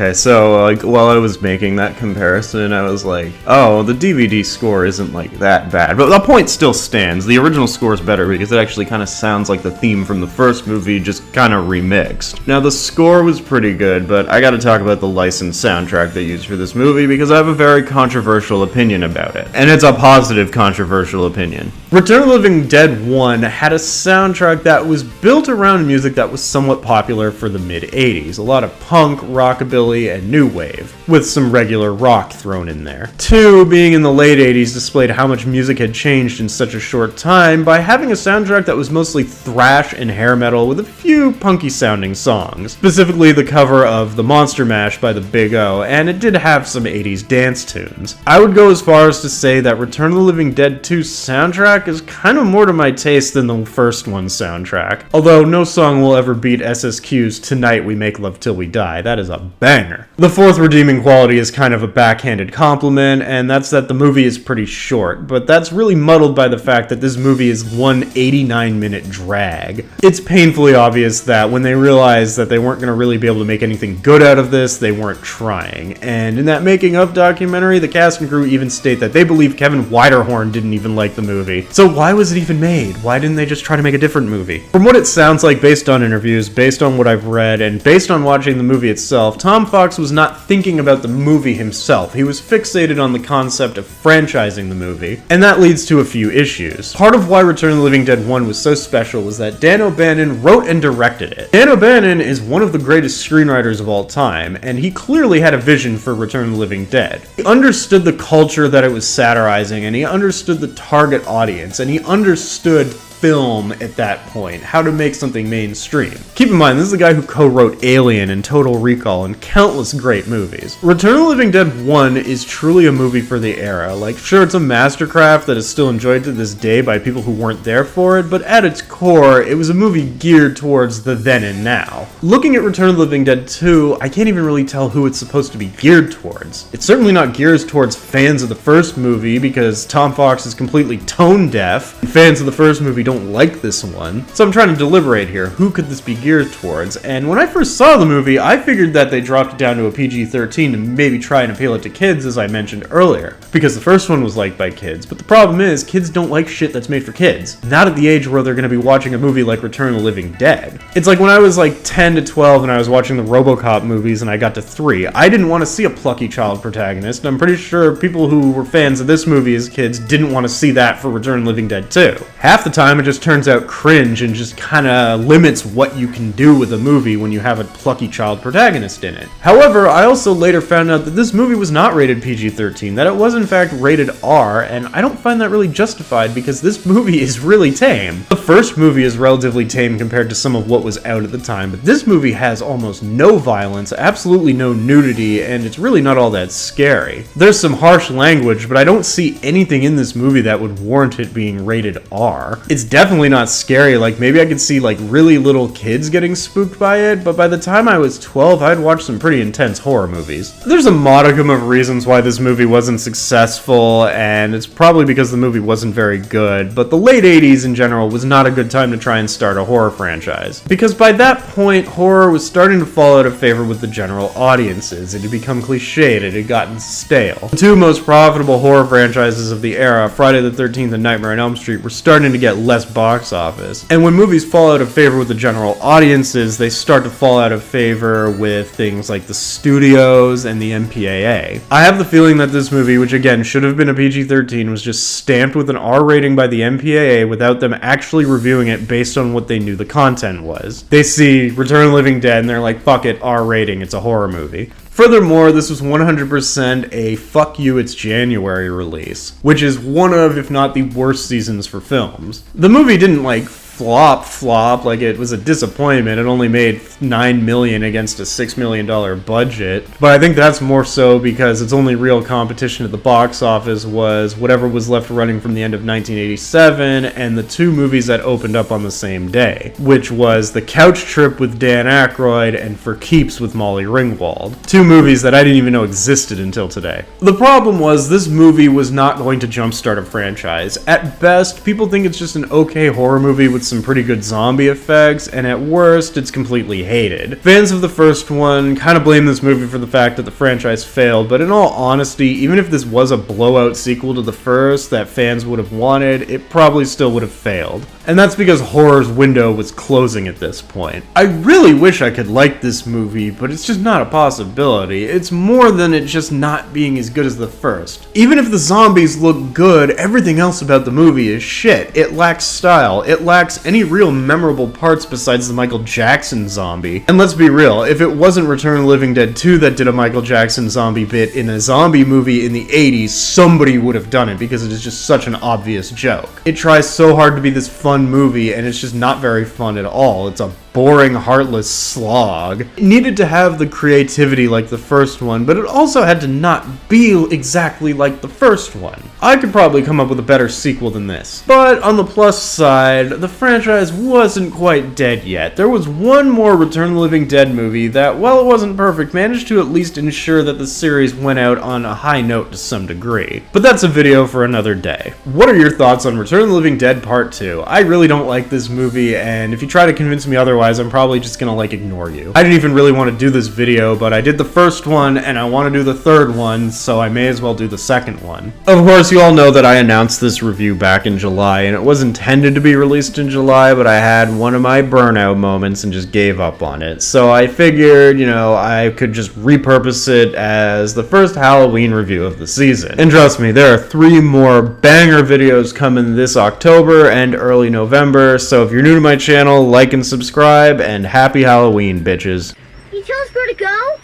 Okay, so like while I was making that comparison, I was like, oh, the DVD score isn't like that bad. But the point still stands. The original score is better because it actually kind of sounds like the theme from the first movie, just kind of remixed. Now, the score was pretty good, but I gotta talk about the licensed soundtrack they used for this movie because I have a very controversial opinion about it. And it's a positive controversial opinion. Return of the Living Dead 1 had a soundtrack that was built around music that was somewhat popular for the mid-80s. A lot of punk, rockabilly, and new wave, with some regular rock thrown in there. 2, being in the late 80s, displayed how much music had changed in such a short time by having a soundtrack that was mostly thrash and hair metal with a few punky sounding songs, specifically the cover of The Monster Mash by the Big O, and it did have some 80s dance tunes. I would go as far as to say that Return of the Living Dead 2's soundtrack is kind of more to my taste than the first one's soundtrack, although no song will ever beat SSQ's Tonight We Make Love Till We Die. That is a banger. The 4th redeeming quality is kind of a backhanded compliment, and that's that the movie is pretty short, but that's really muddled by the fact that this movie is one 89-minute drag. It's painfully obvious that when they realized that they weren't going to really be able to make anything good out of this, they weren't trying. And in that making of documentary, the cast and crew even state that they believe Kevin Widerhorn didn't even like the movie. So why was it even made? Why didn't they just try to make a different movie? From what it sounds like based on interviews, based on what I've read, and based on watching the movie itself, Tom Fox was not thinking about the movie himself. He was fixated on the concept of franchising the movie, and that leads to a few issues. Part of why Return of the Living Dead 1 was so special was that Dan O'Bannon wrote and directed it. Dan O'Bannon is one of the greatest screenwriters of all time, and he clearly had a vision for Return of the Living Dead. He understood the culture that it was satirizing, and he understood the target audience, and he understood film at that point, how to make something mainstream. Keep in mind, this is the guy who co-wrote Alien and Total Recall and countless great movies. Return of the Living Dead 1 is truly a movie for the era. Like, sure, it's a mastercraft that is still enjoyed to this day by people who weren't there for it, but at its core, it was a movie geared towards the then and now. Looking at Return of the Living Dead 2, I can't even really tell who it's supposed to be geared towards. It's certainly not geared towards fans of the first movie, because Tom Fox is completely tone deaf, and fans of the first movie don't like this one. So I'm trying to deliberate here. Who could this be geared towards? And when I first saw the movie, I figured that they dropped it down to a PG-13 to maybe try and appeal it to kids, as I mentioned earlier. Because the first one was liked by kids, but the problem is, kids don't like shit that's made for kids. Not at the age where they're gonna be watching a movie like Return of the Living Dead. It's like when I was like 10 to 12 and I was watching the RoboCop movies and I got to 3, I didn't want to see a plucky child protagonist, and I'm pretty sure people who were fans of this movie as kids didn't want to see that for Return of the Living Dead 2. Half the time it just turns out cringe and just kinda limits what you can do with a movie when you have a plucky child protagonist in it. However, I also later found out that this movie was not rated PG-13, that it was in fact rated R, and I don't find that really justified because this movie is really tame. The first movie is relatively tame compared to some of what was out at the time, but this movie has almost no violence, absolutely no nudity, and it's really not all that scary. There's some harsh language, but I don't see anything in this movie that would warrant it being rated R. It's definitely not scary, like maybe I could see like really little kids getting spooked by it, but by the time I was 12, I'd watched some pretty intense horror movies. There's a modicum of reasons why this movie wasn't successful, and it's probably because the movie wasn't very good, but the late 80s in general was not a good time to try and start a horror franchise. Because by that point, horror was starting to fall out of favor with the general audiences. It had become cliched, it had gotten stale. The two most profitable horror franchises of the era, Friday the 13th and Nightmare on Elm Street, were starting to get less box office. And when movies fall out of favor with the general audiences, they start to fall out of favor with things like the studios and the MPAA. I have the feeling that this movie, which again should have been a PG-13, was just stamped with an R rating by the MPAA without them actually reviewing it based on what they knew the content was. They see Return of the Living Dead and they're like, fuck it, R rating, it's a horror movie. Furthermore, this was 100% a fuck you, it's January release, which is one of, if not the worst seasons for films. The movie didn't like flop, like it was a disappointment. It only made $9 million against a $6 million budget. But I think that's more so because its only real competition at the box office was whatever was left running from the end of 1987 and the two movies that opened up on the same day, which was The Couch Trip with Dan Aykroyd and For Keeps with Molly Ringwald. Two movies that I didn't even know existed until today. The problem was this movie was not going to jumpstart a franchise. At best, people think it's just an okay horror movie with some pretty good zombie effects, and at worst, it's completely hated. Fans of the first one kind of blame this movie for the fact that the franchise failed, but in all honesty, even if this was a blowout sequel to the first that fans would have wanted, it probably still would have failed. And that's because horror's window was closing at this point. I really wish I could like this movie, but it's just not a possibility. It's more than it just not being as good as the first. Even if the zombies look good, everything else about the movie is shit. It lacks style. It lacks any real memorable parts besides the Michael Jackson zombie. And let's be real, if it wasn't Return of the Living Dead 2 that did a Michael Jackson zombie bit in a zombie movie in the 80s, somebody would have done it because it is just such an obvious joke. It tries so hard to be this fun movie and it's just not very fun at all. It's a boring, heartless slog. It needed to have the creativity like the first one, but it also had to not be exactly like the first one. I could probably come up with a better sequel than this. But on the plus side, the franchise wasn't quite dead yet. There was one more Return of the Living Dead movie that, while it wasn't perfect, managed to at least ensure that the series went out on a high note to some degree. But that's a video for another day. What are your thoughts on Return of the Living Dead Part 2? I really don't like this movie, and if you try to convince me otherwise, I'm probably just gonna ignore you. I didn't even really want to do this video, but I did the first one and I want to do the third one, so I may as well do the second one. Of course, you all know that I announced this review back in July, and it was intended to be released in July, but I had one of my burnout moments and just gave up on it. So I figured, I could just repurpose it as the first Halloween review of the season. And trust me, there are 3 more banger videos coming this October and early November, so if you're new to my channel, like and subscribe, and happy Halloween, bitches. Can you tell us where to go?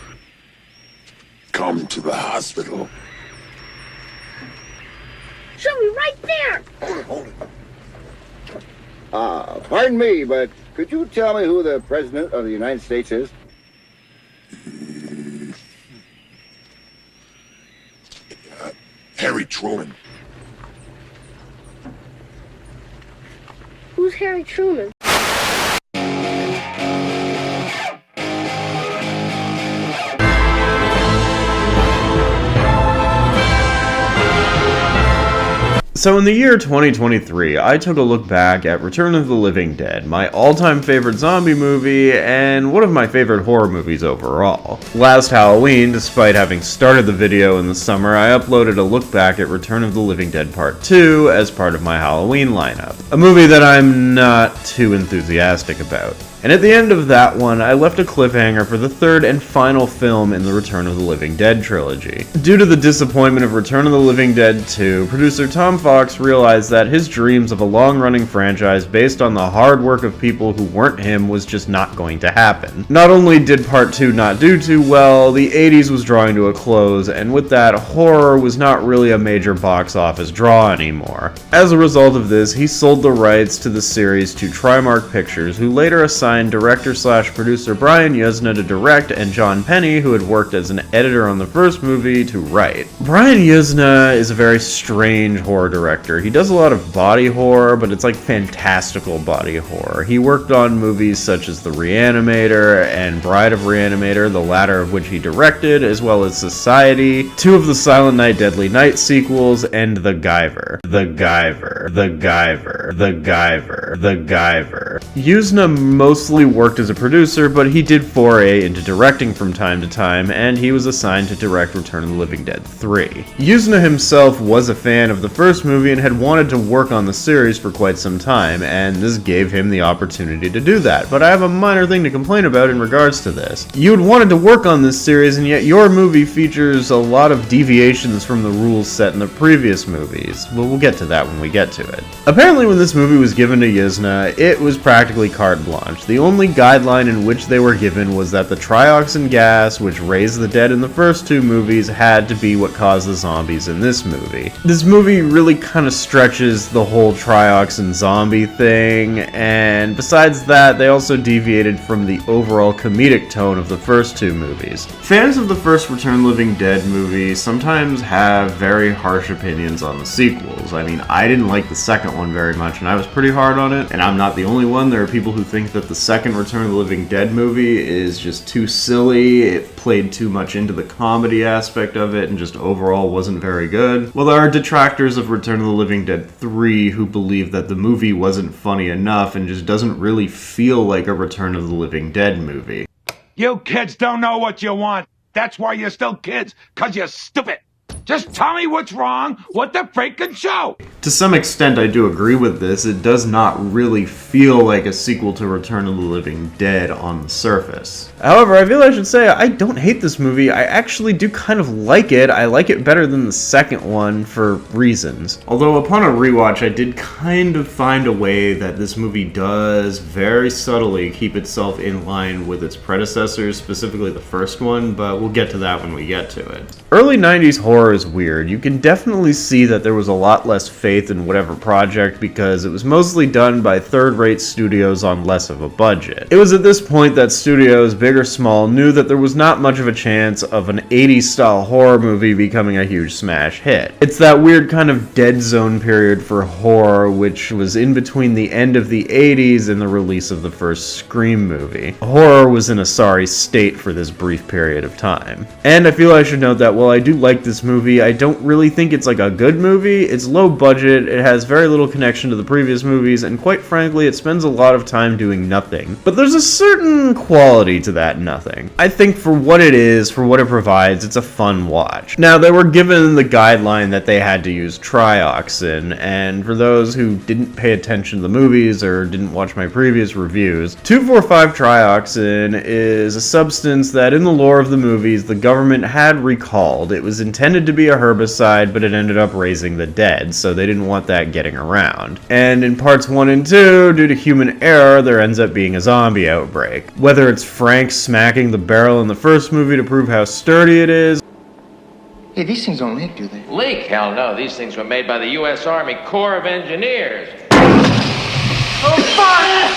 Come to the hospital. Show me right there! Hold it. Pardon me, but could you tell me who the President of the United States is? Harry Truman. Who's Harry Truman? So in the year 2023, I took a look back at Return of the Living Dead, my all-time favorite zombie movie, and one of my favorite horror movies overall. Last Halloween, despite having started the video in the summer, I uploaded a look back at Return of the Living Dead Part 2 as part of my Halloween lineup. A movie that I'm not too enthusiastic about. And at the end of that one, I left a cliffhanger for the third and final film in the Return of the Living Dead trilogy. Due to the disappointment of Return of the Living Dead 2, producer Tom Fox realized that his dreams of a long-running franchise based on the hard work of people who weren't him was just not going to happen. Not only did Part 2 not do too well, the 80s was drawing to a close, and with that, horror was not really a major box office draw anymore. As a result of this, he sold the rights to the series to Trimark Pictures, who later assigned director/producer Brian Yuzna to direct and John Penny, who had worked as an editor on the first movie, to write. Brian Yuzna is a very strange horror director. He does a lot of body horror, but it's like fantastical body horror. He worked on movies such as The Reanimator and Bride of Reanimator, the latter of which he directed, as well as Society, two of the Silent Night Deadly Night sequels, and The Guyver. Yuzna mostly worked as a producer, but he did foray into directing from time to time, and he was assigned to direct Return of the Living Dead 3. Yuzna himself was a fan of the first movie and had wanted to work on the series for quite some time, and this gave him the opportunity to do that. But I have a minor thing to complain about in regards to this. You had wanted to work on this series, and yet your movie features a lot of deviations from the rules set in the previous movies. Well, we'll get to that when we get to it. Apparently when this movie was given to Yuzna, it was practically carte blanche. The only guideline in which they were given was that the trioxin gas, which raised the dead in the first two movies, had to be what caused the zombies in this movie. This movie really kind of stretches the whole trioxin zombie thing, and besides that, they also deviated from the overall comedic tone of the first two movies. Fans of the first Return of the Living Dead movie sometimes have very harsh opinions on the sequels. I mean, I didn't like the second one very much, and I was pretty hard on it, and I'm not the only one. There are people who think that the second Return of the Living Dead movie is just too silly, it played too much into the comedy aspect of it, and just overall wasn't very good. Well, there are detractors of Return of the Living Dead 3 who believe that the movie wasn't funny enough and just doesn't really feel like a Return of the Living Dead movie. You kids don't know what you want. That's why you're still kids, 'cause you're stupid. Just tell me what's wrong with the freaking show! To some extent, I do agree with this. It does not really feel like a sequel to Return of the Living Dead on the surface. However, I feel I should say I don't hate this movie. I actually do kind of like it. I like it better than the second one for reasons. Although upon a rewatch, I did kind of find a way that this movie does very subtly keep itself in line with its predecessors, specifically the first one, but we'll get to that when we get to it. Early 90s horror is weird. You can definitely see that there was a lot less faith in whatever project because it was mostly done by third-rate studios on less of a budget. It was at this point that studios, big or small, knew that there was not much of a chance of an 80s style horror movie becoming a huge smash hit. It's that weird kind of dead zone period for horror, which was in between the end of the 80s and the release of the first Scream movie. Horror was in a sorry state for this brief period of time. And I feel I should note that while I do like this movie, I don't really think it's like a good movie. It's low budget, it has very little connection to the previous movies, and quite frankly, it spends a lot of time doing nothing. But there's a certain quality to that nothing. I think for what it is, for what it provides, it's a fun watch. Now, they were given the guideline that they had to use trioxin, and for those who didn't pay attention to the movies or didn't watch my previous reviews, 2,4,5-trioxin is a substance that in the lore of the movies the government had recalled. It was intended to be a herbicide, but it ended up raising the dead, so they didn't want that getting around. And in parts 1 and 2, due to human error, there ends up being a zombie outbreak. Whether it's Frank smacking the barrel in the first movie to prove how sturdy it is. Hey, these things don't leak, do they? Leak? Hell no. These things were made by the U.S. Army Corps of Engineers. Oh, fuck!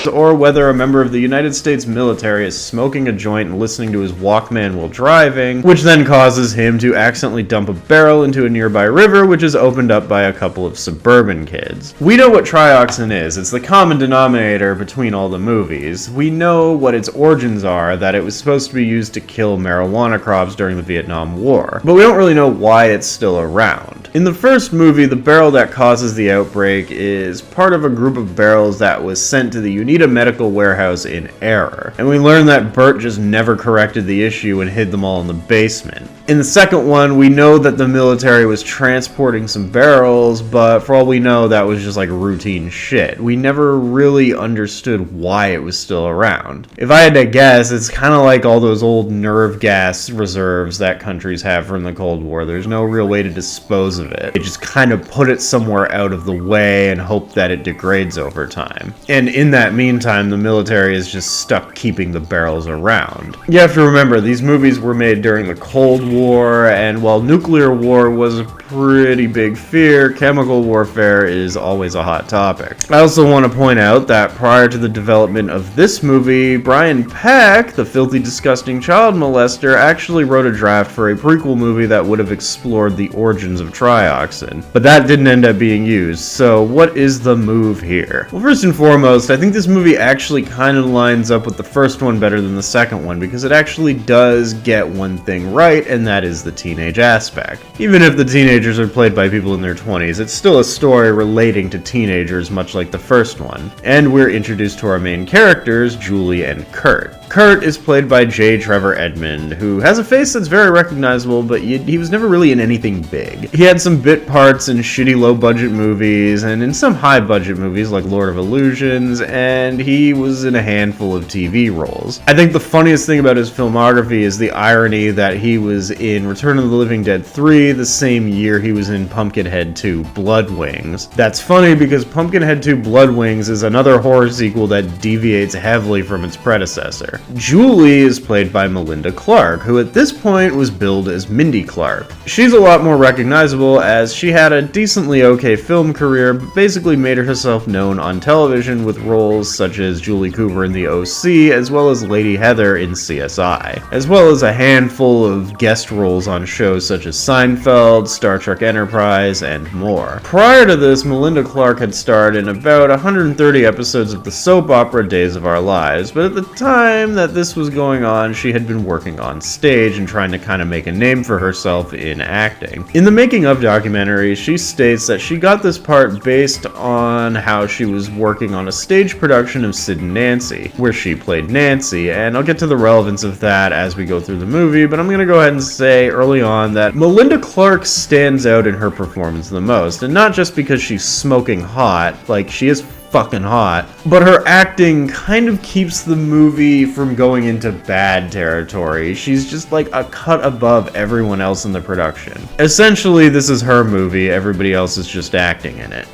or whether a member of the United States military is smoking a joint and listening to his Walkman while driving, which then causes him to accidentally dump a barrel into a nearby river, which is opened up by a couple of suburban kids. We know what trioxin is. It's the common denominator between all the movies. We know what its origins are, that it was supposed to be used to kill marijuana crops during the Vietnam War, but we don't really know why it's still around. In the first movie, the barrel that causes the outbreak is part of a group of barrels that was sent to the Unita Medical Warehouse in error, and we learn that Burt just never corrected the issue and hid them all in the basement. In the second one, we know that the military was transporting some barrels, but for all we know, that was just like routine shit. We never really understood why it was still around. If I had to guess, it's kind of like all those old nerve gas reserves that countries have from the Cold War. There's no real way to dispose of it. They just kind of put it somewhere out of the way and hope that it degrades over time. And in that meantime, the military is just stuck keeping the barrels around. You have to remember, these movies were made during the Cold War, and while nuclear war was a pretty big fear, chemical warfare is always a hot topic. I also want to point out that prior to the development of this movie, Brian Peck, the filthy, disgusting child molester, actually wrote a draft for a prequel movie that would have explored the origins of trioxin. But that didn't end up being used, so what is the move here? Well, first and foremost, I think this movie actually kind of lines up with the first one better than the second one, because it actually does get one thing right, and that is the teenage aspect. Even if the teenagers are played by people in their 20s, it's still a story relating to teenagers, much like the first one. And we're introduced to our main characters, Julie and Kurt. Kurt is played by J. Trevor Edmond, who has a face that's very recognizable, but he was never really in anything big. He had some bit parts in shitty low-budget movies, and in some high-budget movies like Lord of Illusions, and he was in a handful of TV roles. I think the funniest thing about his filmography is the irony that he was in Return of the Living Dead 3 the same year he was in Pumpkinhead 2 Blood Wings. That's funny because Pumpkinhead 2 Blood Wings is another horror sequel that deviates heavily from its predecessor. Julie is played by Melinda Clark, who at this point was billed as Mindy Clark. She's a lot more recognizable as she had a decently okay film career, but basically made herself known on television with roles such as Julie Cooper in The OC, as well as Lady Heather in CSI, as well as a handful of guest roles on shows such as Seinfeld, Star Trek Enterprise, and more. Prior to this, Melinda Clark had starred in about 130 episodes of the soap opera Days of Our Lives, but at the time that this was going on, she had been working on stage and trying to kind of make a name for herself in acting. In the making of documentary, she states that she got this part based on how she was working on a stage production of Sid and Nancy, where she played Nancy, and I'll get to the relevance of that as we go through the movie, but I'm going to go ahead and say early on that Melinda Clark stands out in her performance the most, and not just because she's smoking hot, like she is fucking hot, but her acting kind of keeps the movie from going into bad territory. She's just like a cut above everyone else in the production. Essentially, this is her movie, everybody else is just acting in it.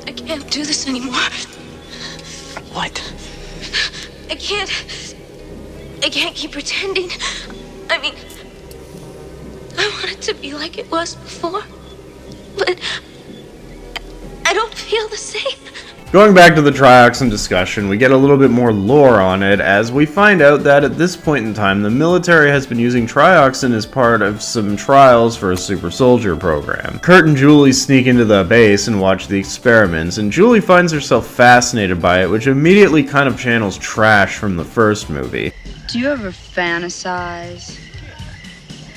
I can't do this anymore. What? I can't keep pretending. I mean, I want it to be like it was before, but I don't feel the same. Going back to the trioxin discussion, we get a little bit more lore on it as we find out that at this point in time, the military has been using trioxin as part of some trials for a super soldier program. Kurt and Julie sneak into the base and watch the experiments, and Julie finds herself fascinated by it, which immediately kind of channels Trash from the first movie. Do you ever fantasize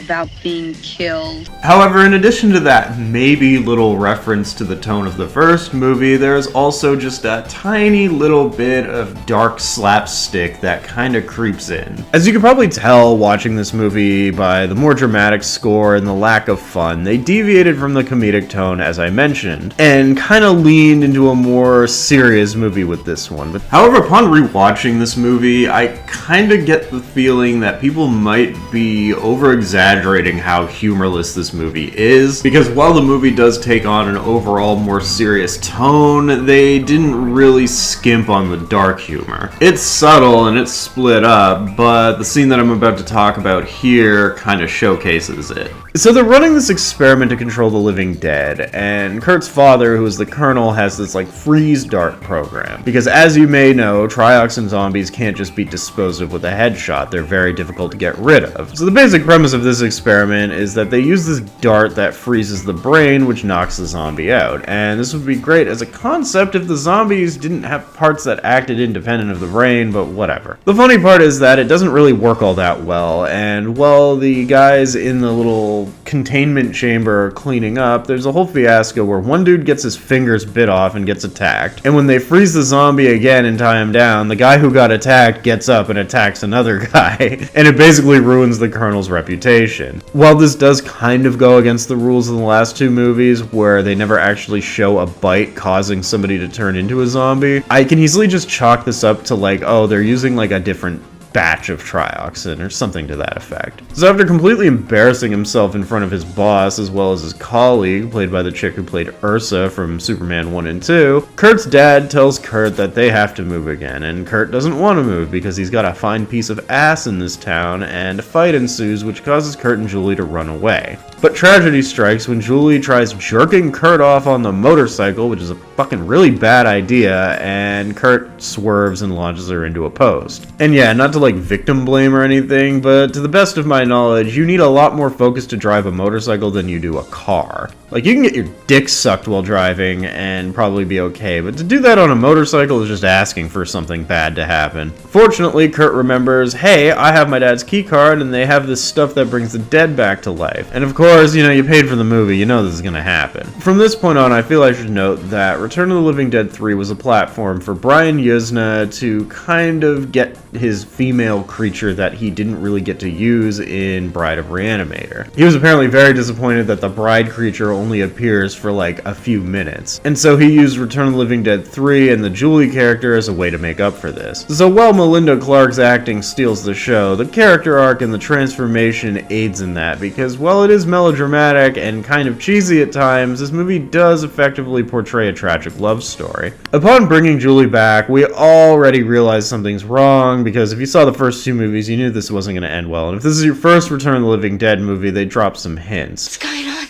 about being killed? However, in addition to that maybe little reference to the tone of the first movie, there's also just a tiny little bit of dark slapstick that kind of creeps in. As you can probably tell watching this movie by the more dramatic score and the lack of fun, they deviated from the comedic tone as I mentioned, and kind of leaned into a more serious movie with this one. But however, upon rewatching this movie, I kind of get the feeling that people might be over-exaggerating exaggerating how humorless this movie is, because while the movie does take on an overall more serious tone, they didn't really skimp on the dark humor. It's subtle and it's split up, but the scene that I'm about to talk about here kind of showcases it. So they're running this experiment to control the living dead, and Kurt's father, who is the colonel, has this like freeze dart program. Because as you may know, trioxin zombies can't just be disposed of with a headshot, they're very difficult to get rid of. So the basic premise of this experiment is that they use this dart that freezes the brain, which knocks the zombie out. And this would be great as a concept if the zombies didn't have parts that acted independent of the brain, but whatever. The funny part is that it doesn't really work all that well, and while the guys in the little containment chamber are cleaning up, there's a whole fiasco where one dude gets his fingers bit off and gets attacked, and when they freeze the zombie again and tie him down, the guy who got attacked gets up and attacks another guy, and it basically ruins the colonel's reputation. While this does kind of go against the rules in the last two movies, where they never actually show a bite causing somebody to turn into a zombie, I can easily just chalk this up to like, oh, they're using like a different batch of trioxin or something to that effect. So after completely embarrassing himself in front of his boss as well as his colleague, played by the chick who played Ursa from Superman 1 and 2, Kurt's dad tells Kurt that they have to move again, and Kurt doesn't want to move because he's got a fine piece of ass in this town, and a fight ensues which causes Kurt and Julie to run away. But tragedy strikes when Julie tries jerking Kurt off on the motorcycle, which is a fucking really bad idea, and Kurt swerves and launches her into a post. And yeah, not to like victim blame or anything, but to the best of my knowledge, you need a lot more focus to drive a motorcycle than you do a car. Like, you can get your dick sucked while driving and probably be okay, but to do that on a motorcycle is just asking for something bad to happen. Fortunately, Kurt remembers, hey, I have my dad's key card and they have this stuff that brings the dead back to life. And of course, you know, you paid for the movie, you know this is gonna happen. From this point on, I feel I should note that Return of the Living Dead 3 was a platform for Brian Yuzna to kind of get his female creature that he didn't really get to use in Bride of Reanimator. He was apparently very disappointed that the bride creature only appears for like a few minutes, and so he used Return of the Living Dead 3 and the Julie character as a way to make up for this. So while Melinda Clark's acting steals the show, the character arc and the transformation aids in that, because while it is melodramatic and kind of cheesy at times, this movie does effectively portray a tragic love story. Upon bringing Julie back, we already realized something's wrong, because if you saw the first two movies, you knew this wasn't going to end well, and if this is your first Return of the Living Dead movie, they drop some hints. What's going on?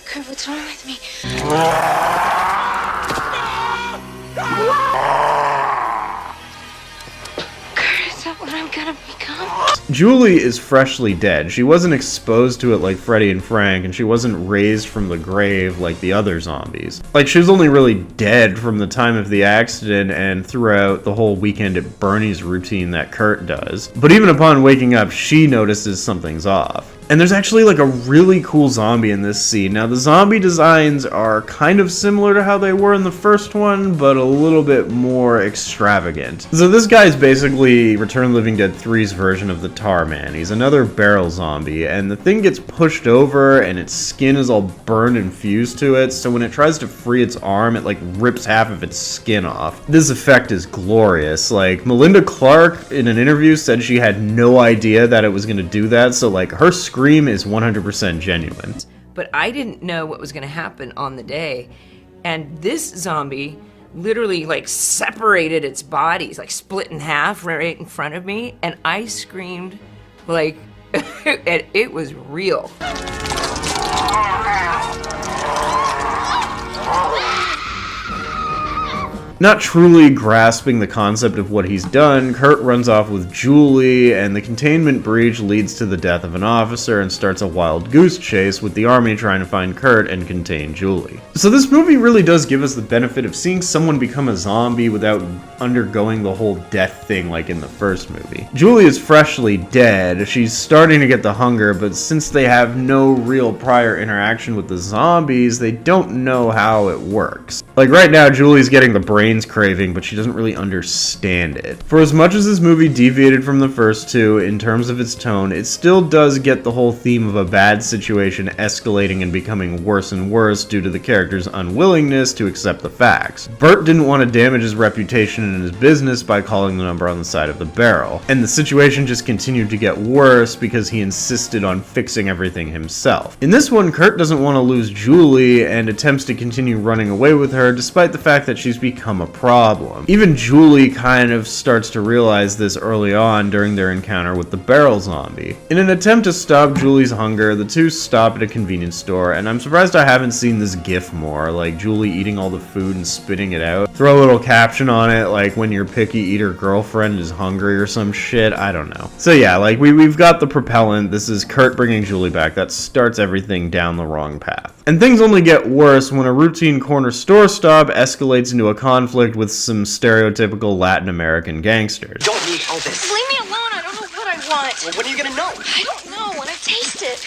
Kurt, what's wrong with me? Kurt, is that what I'm gonna become? Julie is freshly dead. She wasn't exposed to it like Freddy and Frank, and she wasn't raised from the grave like the other zombies. Like, she was only really dead from the time of the accident and throughout the whole weekend at Bernie's routine that Kurt does. But even upon waking up, she notices something's off. And there's actually like a really cool zombie in this scene. Now, the zombie designs are kind of similar to how they were in the first one, but a little bit more extravagant. So this guy is basically Return of the Living Dead 3's version of the Tar Man. He's another barrel zombie, and the thing gets pushed over and its skin is all burned and fused to it, so when it tries to free its arm, it like rips half of its skin off. This effect is glorious. Like, Melinda Clark in an interview said she had no idea that it was going to do that, so like her scream is 100% genuine. But I didn't know what was going to happen on the day, and this zombie literally like separated its bodies, like split in half right in front of me, and I screamed like it was real. Not truly grasping the concept of what he's done, Kurt runs off with Julie, and the containment breach leads to the death of an officer and starts a wild goose chase with the army trying to find Kurt and contain Julie. So this movie really does give us the benefit of seeing someone become a zombie without undergoing the whole death thing like in the first movie. Julie is freshly dead, she's starting to get the hunger, but since they have no real prior interaction with the zombies, they don't know how it works. Like right now, Julie's getting the brain brains craving, but she doesn't really understand it. For as much as this movie deviated from the first two in terms of its tone, it still does get the whole theme of a bad situation escalating and becoming worse and worse due to the character's unwillingness to accept the facts. Burt didn't want to damage his reputation and his business by calling the number on the side of the barrel, and the situation just continued to get worse because he insisted on fixing everything himself. In this one, Kurt doesn't want to lose Julie and attempts to continue running away with her despite the fact that she's become a problem. Even Julie kind of starts to realize this early on during their encounter with the barrel zombie. In an attempt to stop Julie's hunger, the two stop at a convenience store, and I'm surprised I haven't seen this gif more, like Julie eating all the food and spitting it out. Throw a little caption on it, like when your picky eater girlfriend is hungry or some shit, I don't know. So yeah, like we've got the propellant, this is Kurt bringing Julie back, that starts everything down the wrong path. And things only get worse when a routine corner store stop escalates into a conflict with some stereotypical Latin American gangsters. Don't need all this. Leave me alone. I don't know what I want. Well, when are you gonna know? I don't know when I taste it.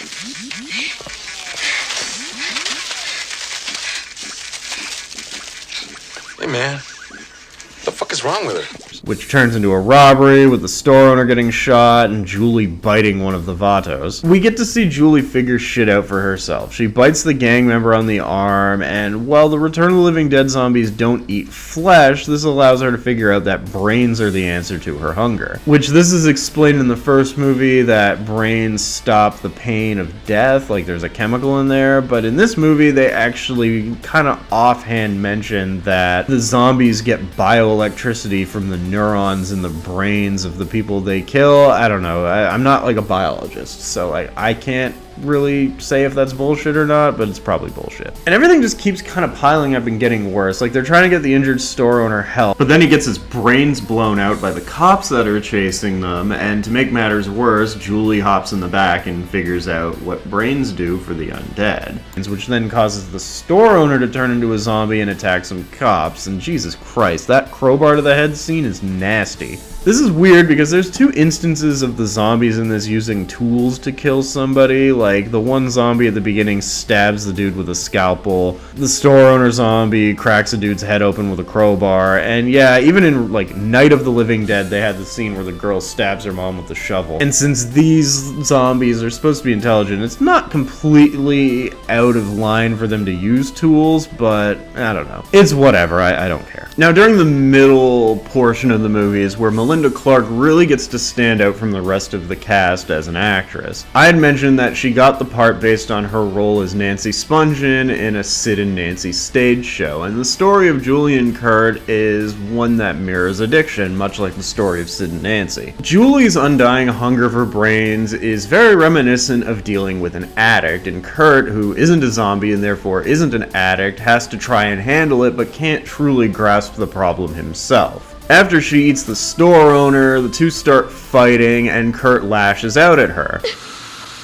Hey, man. What the fuck is wrong with her? Which turns into a robbery with the store owner getting shot and Julie biting one of the Vatos. We get to see Julie figure shit out for herself. She bites the gang member on the arm, and while the Return of the Living Dead zombies don't eat flesh, this allows her to figure out that brains are the answer to her hunger. Which this is explained in the first movie that brains stop the pain of death, like there's a chemical in there, but in this movie they actually kind of offhand mention that the zombies get bioelectricity from the neurons in the brains of the people they kill. I don't know. I'm not like a biologist, so I can't really say if that's bullshit or not, but it's probably bullshit. And everything just keeps kind of piling up and getting worse. Like they're trying to get the injured store owner help, but then he gets his brains blown out by the cops that are chasing them, and to make matters worse, Julie hops in the back and figures out what brains do for the undead, which then causes the store owner to turn into a zombie and attack some cops, and Jesus Christ, that crowbar to the head scene is nasty. This is weird because there's two instances of the zombies in this using tools to kill somebody. Like, the one zombie at the beginning stabs the dude with a scalpel. The store owner zombie cracks a dude's head open with a crowbar. And yeah, even in, like, Night of the Living Dead, they had the scene where the girl stabs her mom with a shovel. And since these zombies are supposed to be intelligent, it's not completely out of line for them to use tools, but I don't know. It's whatever, I don't care. Now, during the middle portion of the movie is where Melinda Clark really gets to stand out from the rest of the cast as an actress. I had mentioned that she got the part based on her role as Nancy Spungen in a Sid and Nancy stage show, and the story of Julie and Kurt is one that mirrors addiction, much like the story of Sid and Nancy. Julie's undying hunger for brains is very reminiscent of dealing with an addict, and Kurt, who isn't a zombie and therefore isn't an addict, has to try and handle it but can't truly grasp the problem himself. After she eats the store owner, the two start fighting, and Kurt lashes out at her.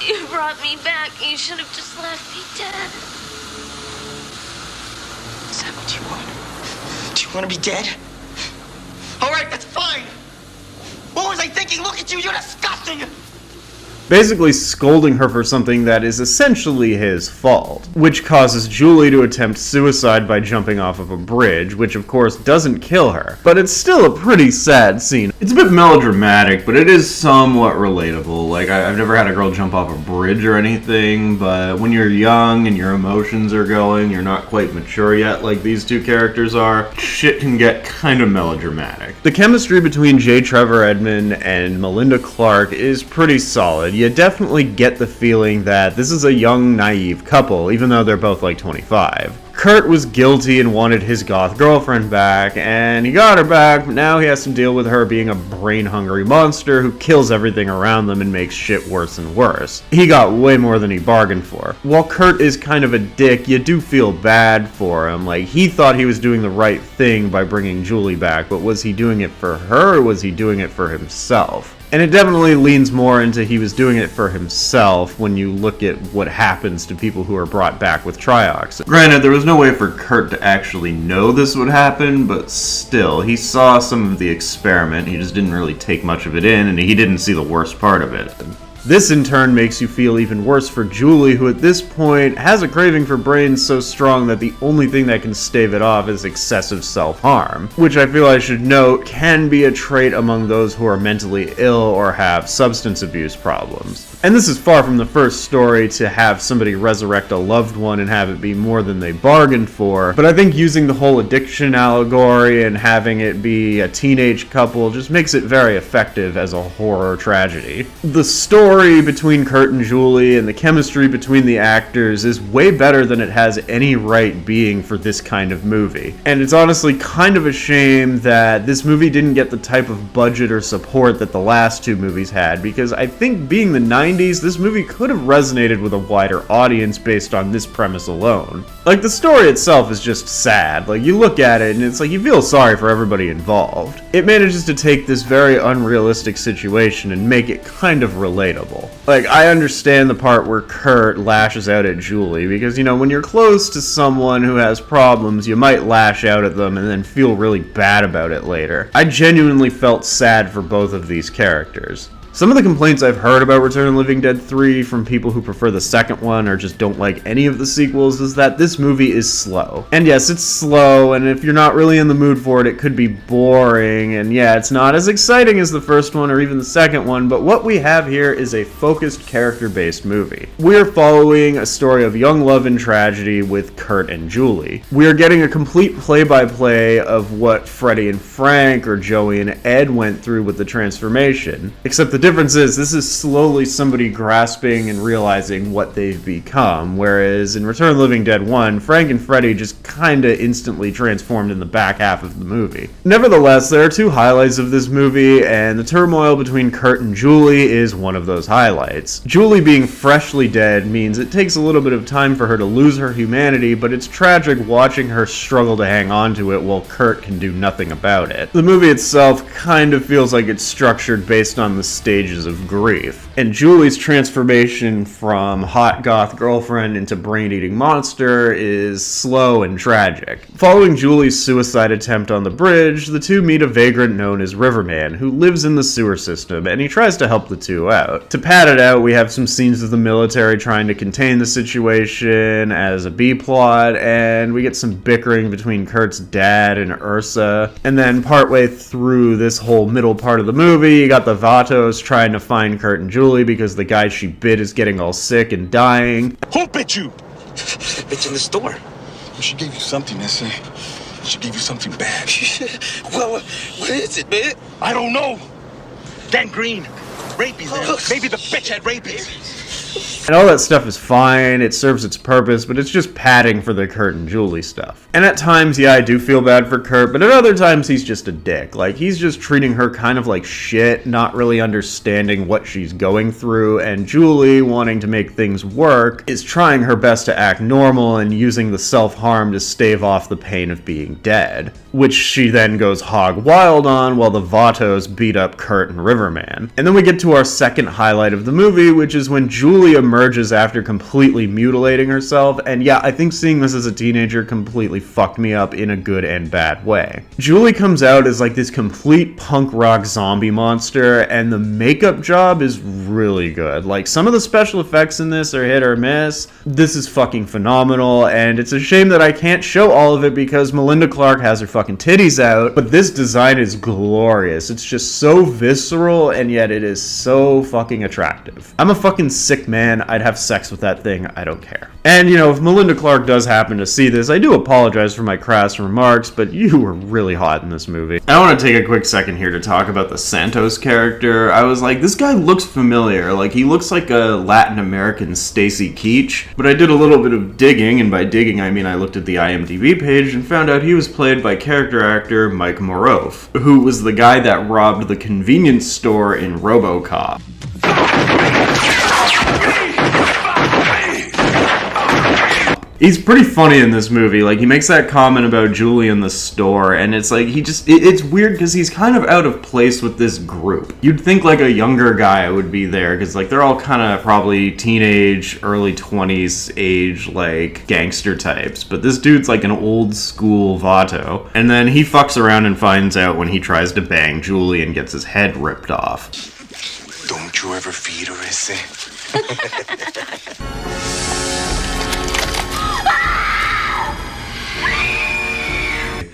You brought me back. You should have just left me dead. Is that what you want? Do you want to be dead? All right, that's fine. What was I thinking? Look at you. You're disgusting. Basically scolding her for something that is essentially his fault, which causes Julie to attempt suicide by jumping off of a bridge, which of course doesn't kill her, but it's still a pretty sad scene. It's a bit melodramatic, but it is somewhat relatable. Like, I've never had a girl jump off a bridge or anything, but when you're young and your emotions are going, you're not quite mature yet like these two characters are, shit can get kind of melodramatic. The chemistry between J. Trevor Edmond and Melinda Clark is pretty solid. You definitely get the feeling that this is a young, naive couple, even though they're both like 25. Kurt was guilty and wanted his goth girlfriend back, and he got her back, but now he has to deal with her being a brain-hungry monster who kills everything around them and makes shit worse and worse. He got way more than he bargained for. While Kurt is kind of a dick, you do feel bad for him. Like, he thought he was doing the right thing by bringing Julie back, but was he doing it for her, or was he doing it for himself? And it definitely leans more into he was doing it for himself when you look at what happens to people who are brought back with triox. Granted, there was no way for Kurt to actually know this would happen, but still, he saw some of the experiment, he just didn't really take much of it in, and he didn't see the worst part of it. This in turn makes you feel even worse for Julie, who at this point has a craving for brains so strong that the only thing that can stave it off is excessive self-harm, which I feel I should note can be a trait among those who are mentally ill or have substance abuse problems. And this is far from the first story to have somebody resurrect a loved one and have it be more than they bargained for, but I think using the whole addiction allegory and having it be a teenage couple just makes it very effective as a horror tragedy. The story between Kurt and Julie and the chemistry between the actors is way better than it has any right being for this kind of movie. And it's honestly kind of a shame that this movie didn't get the type of budget or support that the last two movies had, because I think being the 90s, this movie could have resonated with a wider audience based on this premise alone. Like, the story itself is just sad. Like, you look at it and it's like you feel sorry for everybody involved. It manages to take this very unrealistic situation and make it kind of relatable. Like, I understand the part where Kurt lashes out at Julie, because, you know, when you're close to someone who has problems, you might lash out at them and then feel really bad about it later. I genuinely felt sad for both of these characters. Some of the complaints I've heard about Return of the Living Dead 3 from people who prefer the second one or just don't like any of the sequels is that this movie is slow. And yes, it's slow, and if you're not really in the mood for it, it could be boring, and yeah, it's not as exciting as the first one or even the second one, but what we have here is a focused character-based movie. We're following a story of young love and tragedy with Kurt and Julie. We're getting a complete play-by-play of what Freddie and Frank or Joey and Ed went through with the transformation, except the difference is, this is slowly somebody grasping and realizing what they've become, whereas in Return of the Living Dead 1, Frank and Freddy just kinda instantly transformed in the back half of the movie. Nevertheless, there are two highlights of this movie, and the turmoil between Kurt and Julie is one of those highlights. Julie being freshly dead means it takes a little bit of time for her to lose her humanity, but it's tragic watching her struggle to hang on to it while Kurt can do nothing about it. The movie itself kind of feels like it's structured based on the stages of grief. And Julie's transformation from hot goth girlfriend into brain-eating monster is slow and tragic. Following Julie's suicide attempt on the bridge, the two meet a vagrant known as Riverman, who lives in the sewer system, and he tries to help the two out. To pad it out, we have some scenes of the military trying to contain the situation as a B-plot, and we get some bickering between Kurt's dad and Ursa. And then partway through this whole middle part of the movie, you got the Vatos trying to find Kurt and Julie because the guy she bit is getting all sick and dying. Who bit you? Bitch in the store. She gave you something, Nessie. She gave you something bad. Well, what is it, man? I don't know. Gangrene. Rabies, man. Maybe the bitch had rabies. And all that stuff is fine, it serves its purpose, but it's just padding for the Kurt and Julie stuff. And at times, yeah, I do feel bad for Kurt, but at other times he's just a dick. Like, he's just treating her kind of like shit, not really understanding what she's going through, and Julie, wanting to make things work, is trying her best to act normal and using the self-harm to stave off the pain of being dead, which she then goes hog wild on while the Vatos beat up Kurt and Riverman. And then we get to our second highlight of the movie, which is when Julie emerges after completely mutilating herself, and yeah, I think seeing this as a teenager completely fucked me up in a good and bad way. Julie comes out as like this complete punk rock zombie monster, and the makeup job is really good. Like, some of the special effects in this are hit or miss. This is fucking phenomenal, and it's a shame that I can't show all of it because Melinda Clark has her fucking titties out, but this design is glorious. It's just so visceral, and yet it is so fucking attractive. I'm a fucking sick man. I'd have sex with that thing. I don't care. And, you know, if Melinda Clark does happen to see this, I do apologize for my crass remarks, but you were really hot in this movie. I want to take a quick second here to talk about the Santos character. I was like, this guy looks familiar. Like, he looks like a Latin American Stacy Keach. But I did a little bit of digging, and by digging I mean I looked at the IMDb page and found out he was played by character actor Mike Moroff, who was the guy that robbed the convenience store in RoboCop. He's pretty funny in this movie. Like, he makes that comment about Julie in the store, and it's like, it's weird because he's kind of out of place with this group. You'd think like a younger guy would be there, because like they're all kind of probably teenage, early 20s age, like gangster types, but this dude's like an old school Vato. And then he fucks around and finds out when he tries to bang Julie and gets his head ripped off. Don't you ever feed her, ese?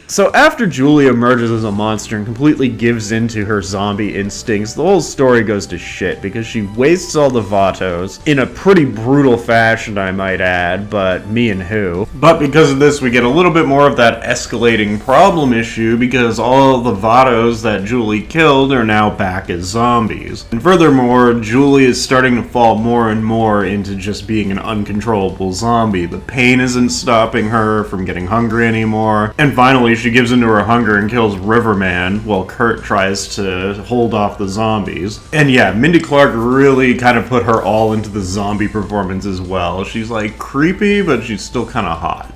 So after Julie emerges as a monster and completely gives into her zombie instincts, the whole story goes to shit because she wastes all the Vatos in a pretty brutal fashion, I might add, but me and who. But because of this, we get a little bit more of that escalating problem issue because all the Vatos that Julie killed are now back as zombies. And furthermore, Julie is starting to fall more and more into just being an uncontrollable zombie. The pain isn't stopping her from getting hungry anymore, and finally she gives into her hunger and kills Riverman while Kurt tries to hold off the zombies. And yeah, Mindy Clark really kind of put her all into the zombie performance as well. She's like creepy, but she's still kind of hot.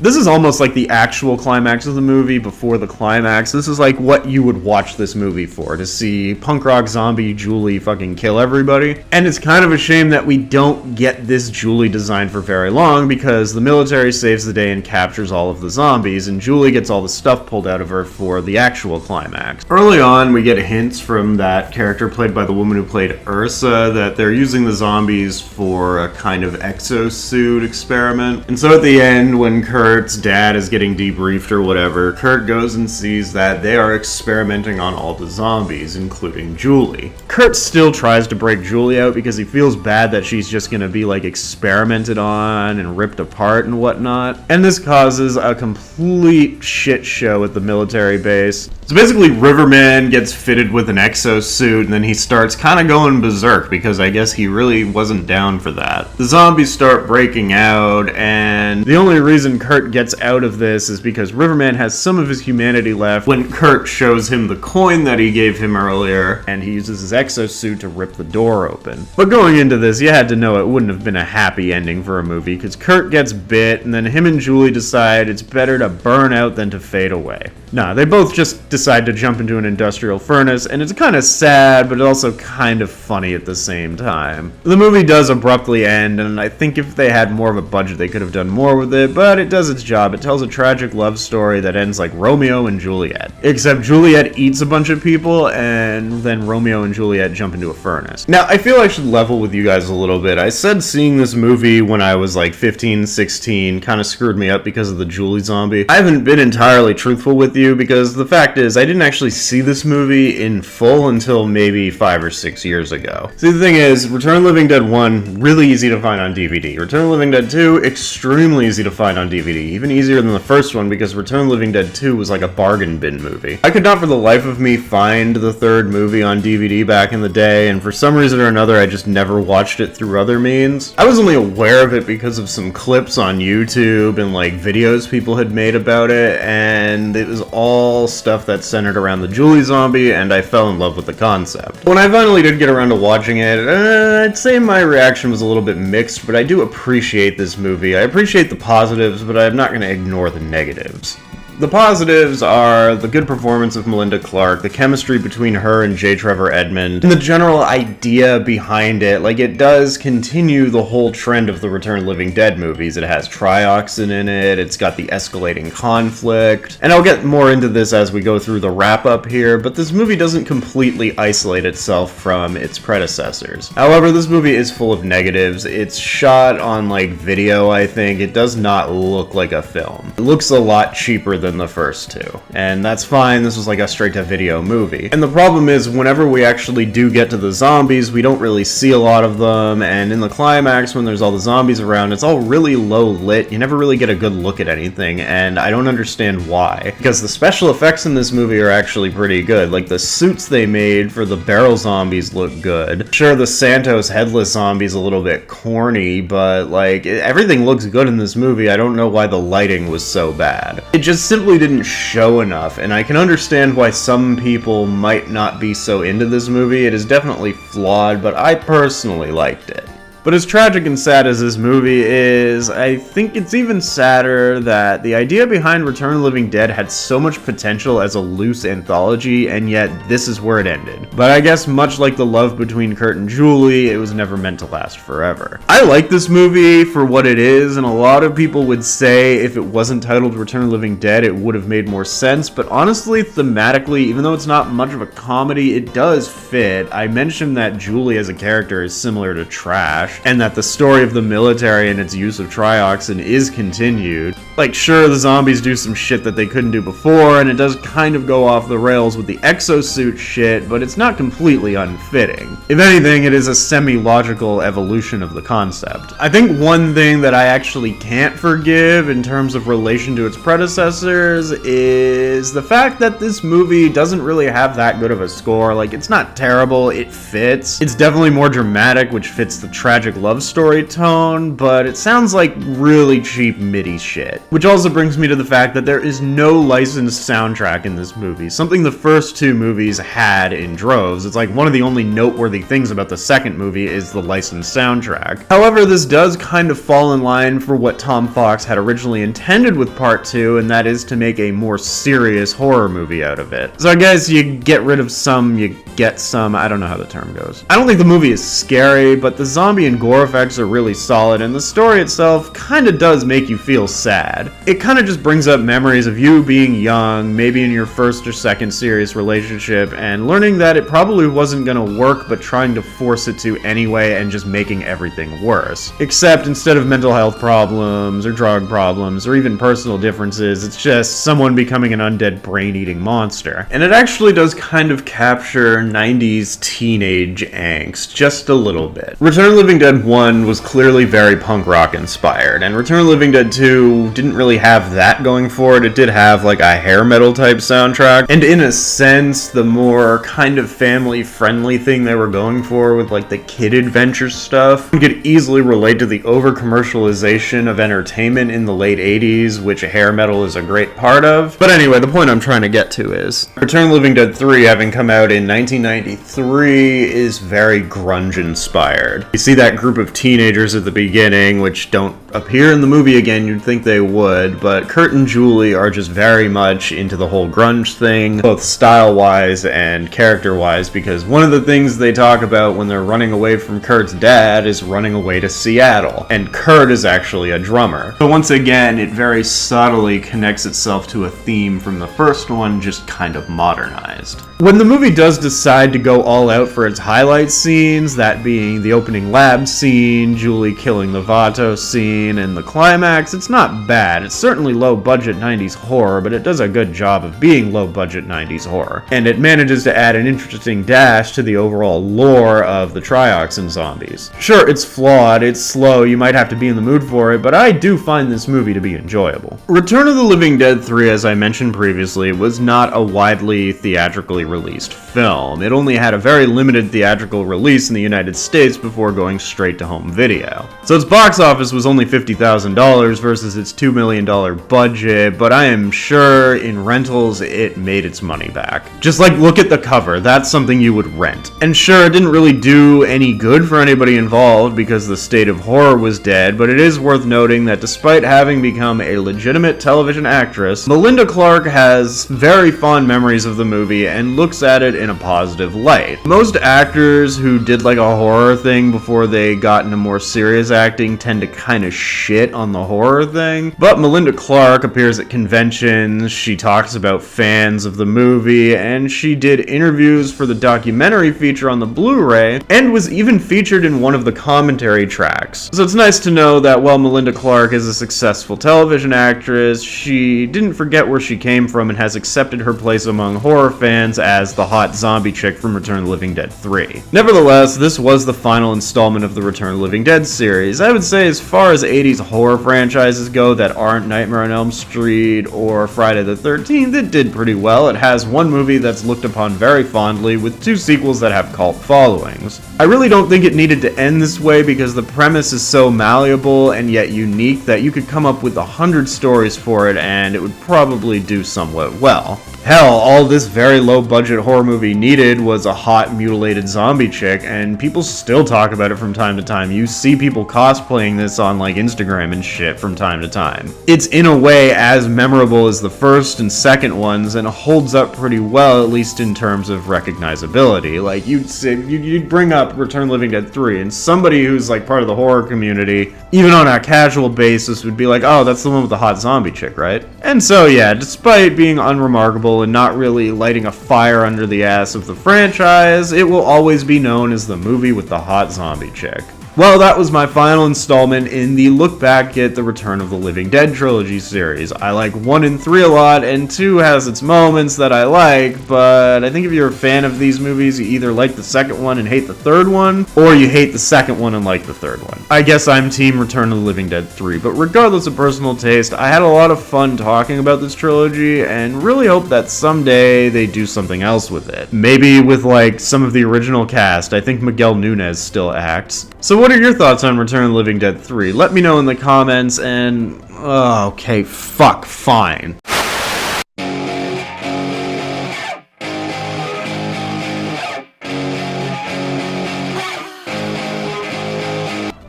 This is almost like the actual climax of the movie before the climax. This is like what you would watch this movie for, to see punk rock zombie Julie fucking kill everybody. And it's kind of a shame that we don't get this Julie design for very long because the military saves the day and captures all of the zombies, and Julie gets all the stuff pulled out of her for the actual climax. Early on, we get hints from that character played by the woman who played Ursa that they're using the zombies for a kind of exosuit experiment. And so at the end, when Kurt's dad is getting debriefed or whatever, Kurt goes and sees that they are experimenting on all the zombies, including Julie. Kurt still tries to break Julie out because he feels bad that she's just gonna be like experimented on and ripped apart and whatnot. And this causes a complete shit show at the military base. So basically Riverman gets fitted with an exosuit and then he starts kind of going berserk because I guess he really wasn't down for that. The zombies start breaking out, and the only reason Kurt gets out of this is because Riverman has some of his humanity left when Kurt shows him the coin that he gave him earlier, and he uses his exosuit to rip the door open. But going into this, you had to know it wouldn't have been a happy ending for a movie, because Kurt gets bit, and then him and Julie decide it's better to burn out than to fade away. Nah, they both just decide to jump into an industrial furnace, and it's kind of sad, but also kind of funny at the same time. The movie does abruptly end, and I think if they had more of a budget, they could have done more with it, but it does its job. It tells a tragic love story that ends like Romeo and Juliet. Except Juliet eats a bunch of people, and then Romeo and Juliet jump into a furnace. Now, I feel I should level with you guys a little bit. I said seeing this movie when I was like 15, 16 kind of screwed me up because of the Julie zombie. I haven't been entirely truthful with you because the fact is I didn't actually see this movie in full until maybe 5 or 6 years ago. See, the thing is, Return of the Living Dead 1, really easy to find on DVD. Return of the Living Dead 2, extremely easy to find on DVD. Even easier than the first one because Return of the Living Dead 2 was like a bargain bin movie. I could not for the life of me find the third movie on DVD back in the day, and for some reason or another I just never watched it through other means. I was only aware of it because of some clips on YouTube and like videos people had made about it, and it was all stuff that centered around the Julie zombie, and I fell in love with the concept. When I finally did get around to watching it, I'd say my reaction was a little bit mixed, but I do appreciate this movie. I appreciate the positives, but I'm not going to ignore the negatives. The positives are the good performance of Melinda Clark, the chemistry between her and J. Trevor Edmond, and the general idea behind it. Like, it does continue the whole trend of the Return of the Living Dead movies. It has trioxin in it, it's got the escalating conflict, and I'll get more into this as we go through the wrap-up here, but this movie doesn't completely isolate itself from its predecessors. However, this movie is full of negatives. It's shot on, like, video, I think. It does not look like a film. It looks a lot cheaper than the first two, and that's fine. This was like a straight-to-video movie. And the problem is, whenever we actually do get to the zombies, we don't really see a lot of them, and in the climax, when there's all the zombies around, it's all really low lit. You never really get a good look at anything, and I don't understand why. Because the special effects in this movie are actually pretty good. Like, the suits they made for the barrel zombies look good. Sure, the Santos headless zombie's a little bit corny, but like, everything looks good in this movie. I don't know why the lighting was so bad. It just simply didn't show enough, and I can understand why some people might not be so into this movie. It is definitely flawed, but I personally liked it. But as tragic and sad as this movie is, I think it's even sadder that the idea behind Return of the Living Dead had so much potential as a loose anthology, and yet this is where it ended. But I guess much like the love between Kurt and Julie, it was never meant to last forever. I like this movie for what it is, and a lot of people would say if it wasn't titled Return of the Living Dead, it would have made more sense, but honestly, thematically, even though it's not much of a comedy, it does fit. I mentioned that Julie as a character is similar to Trash, and that the story of the military and its use of trioxin is continued. Like, sure, the zombies do some shit that they couldn't do before, and it does kind of go off the rails with the exosuit shit, but it's not completely unfitting. If anything, it is a semi-logical evolution of the concept. I think one thing that I actually can't forgive in terms of relation to its predecessors is the fact that this movie doesn't really have that good of a score. Like, it's not terrible, it fits. It's definitely more dramatic, which fits the tragic love story tone, but it sounds like really cheap MIDI shit. Which also brings me to the fact that there is no licensed soundtrack in this movie, something the first two movies had in droves. It's like one of the only noteworthy things about the second movie is the licensed soundtrack. However, this does kind of fall in line for what Tom Fox had originally intended with part 2, and that is to make a more serious horror movie out of it. So I guess you get rid of some, you get some, I don't know how the term goes. I don't think the movie is scary, but the zombie and gore effects are really solid, and the story itself kinda does make you feel sad. It kinda just brings up memories of you being young, maybe in your first or second serious relationship, and learning that it probably wasn't gonna work, but trying to force it to anyway and just making everything worse. Except instead of mental health problems, or drug problems, or even personal differences, it's just someone becoming an undead brain-eating monster. And it actually does kind of capture 90s teenage angst, just a little bit. Return of the Living Dead 1 was clearly very punk rock inspired, and Return of the Living Dead 2 didn't really have that going for it. It did have like a hair metal type soundtrack, and in a sense, the more kind of family friendly thing they were going for with like the kid adventure stuff, you could easily relate to the over commercialization of entertainment in the late 80s, which hair metal is a great part of. But anyway, the point I'm trying to get to is Return of the Living Dead 3, having come out in 1993, is very grunge inspired. You see that group of teenagers at the beginning, which don't appear in the movie again, you'd think they would, but Kurt and Julie are just very much into the whole grunge thing, both style-wise and character-wise, because one of the things they talk about when they're running away from Kurt's dad is running away to Seattle, and Kurt is actually a drummer. So once again, it very subtly connects itself to a theme from the first one, just kind of modernized. When the movie does decide to go all out for its highlight scenes, that being the opening lab scene, Julie killing the Vato scene, and the climax, it's not bad. It's certainly low-budget 90s horror, but it does a good job of being low-budget 90s horror. And it manages to add an interesting dash to the overall lore of the trioxin zombies. Sure, it's flawed, it's slow, you might have to be in the mood for it, but I do find this movie to be enjoyable. Return of the Living Dead 3, as I mentioned previously, was not a widely theatrically released film. It only had a very limited theatrical release in the United States before going straight to home video. So its box office was only $50,000 versus its $2 million budget, but I am sure in rentals it made its money back. Just like, look at the cover, that's something you would rent. And sure, it didn't really do any good for anybody involved because the state of horror was dead, but it is worth noting that despite having become a legitimate television actress, Melinda Clark has very fond memories of the movie and looks at it in a positive light. Most actors who did like a horror thing before they got into more serious acting tend to kind of shit on the horror thing, but Melinda Clark appears at conventions, she talks about fans of the movie, and she did interviews for the documentary feature on the Blu-ray, and was even featured in one of the commentary tracks. So it's nice to know that while Melinda Clark is a successful television actress, she didn't forget where she came from and has accepted her place among horror fans as the hot zombie chick from Return of the Living Dead 3. Nevertheless, this was the final installment of the Return of the Living Dead series. I would say as far as 80s horror franchises go that aren't Nightmare on Elm Street or Friday the 13th, it did pretty well. It has one movie that's looked upon very fondly with two sequels that have cult followings. I really don't think it needed to end this way because the premise is so malleable and yet unique that you could come up with 100 stories for it and it would probably do somewhat well. Hell, all this very low budget horror movie movie needed was a hot, mutilated zombie chick, and people still talk about it from time to time. You see people cosplaying this on like Instagram and shit from time to time. It's in a way as memorable as the first and second ones, and holds up pretty well, at least in terms of recognizability. Like, you'd bring up Return of the Living Dead 3, and somebody who's like part of the horror community, even on a casual basis, would be like, oh, that's the one with the hot zombie chick, right? And so yeah, despite being unremarkable and not really lighting a fire under the ass of the franchise, it will always be known as the movie with the hot zombie chick. Well, that was my final installment in the look back at the Return of the Living Dead Trilogy series. I like 1 and 3 a lot, and 2 has its moments that I like, but I think if you're a fan of these movies, you either like the second one and hate the third one, or you hate the second one and like the third one. I guess I'm team Return of the Living Dead 3, but regardless of personal taste, I had a lot of fun talking about this trilogy, and really hope that someday they do something else with it. Maybe with like some of the original cast. I think Miguel Nunez still acts. So what are your thoughts on Return of the Living Dead 3? Let me know in the comments, and... okay, fuck, fine.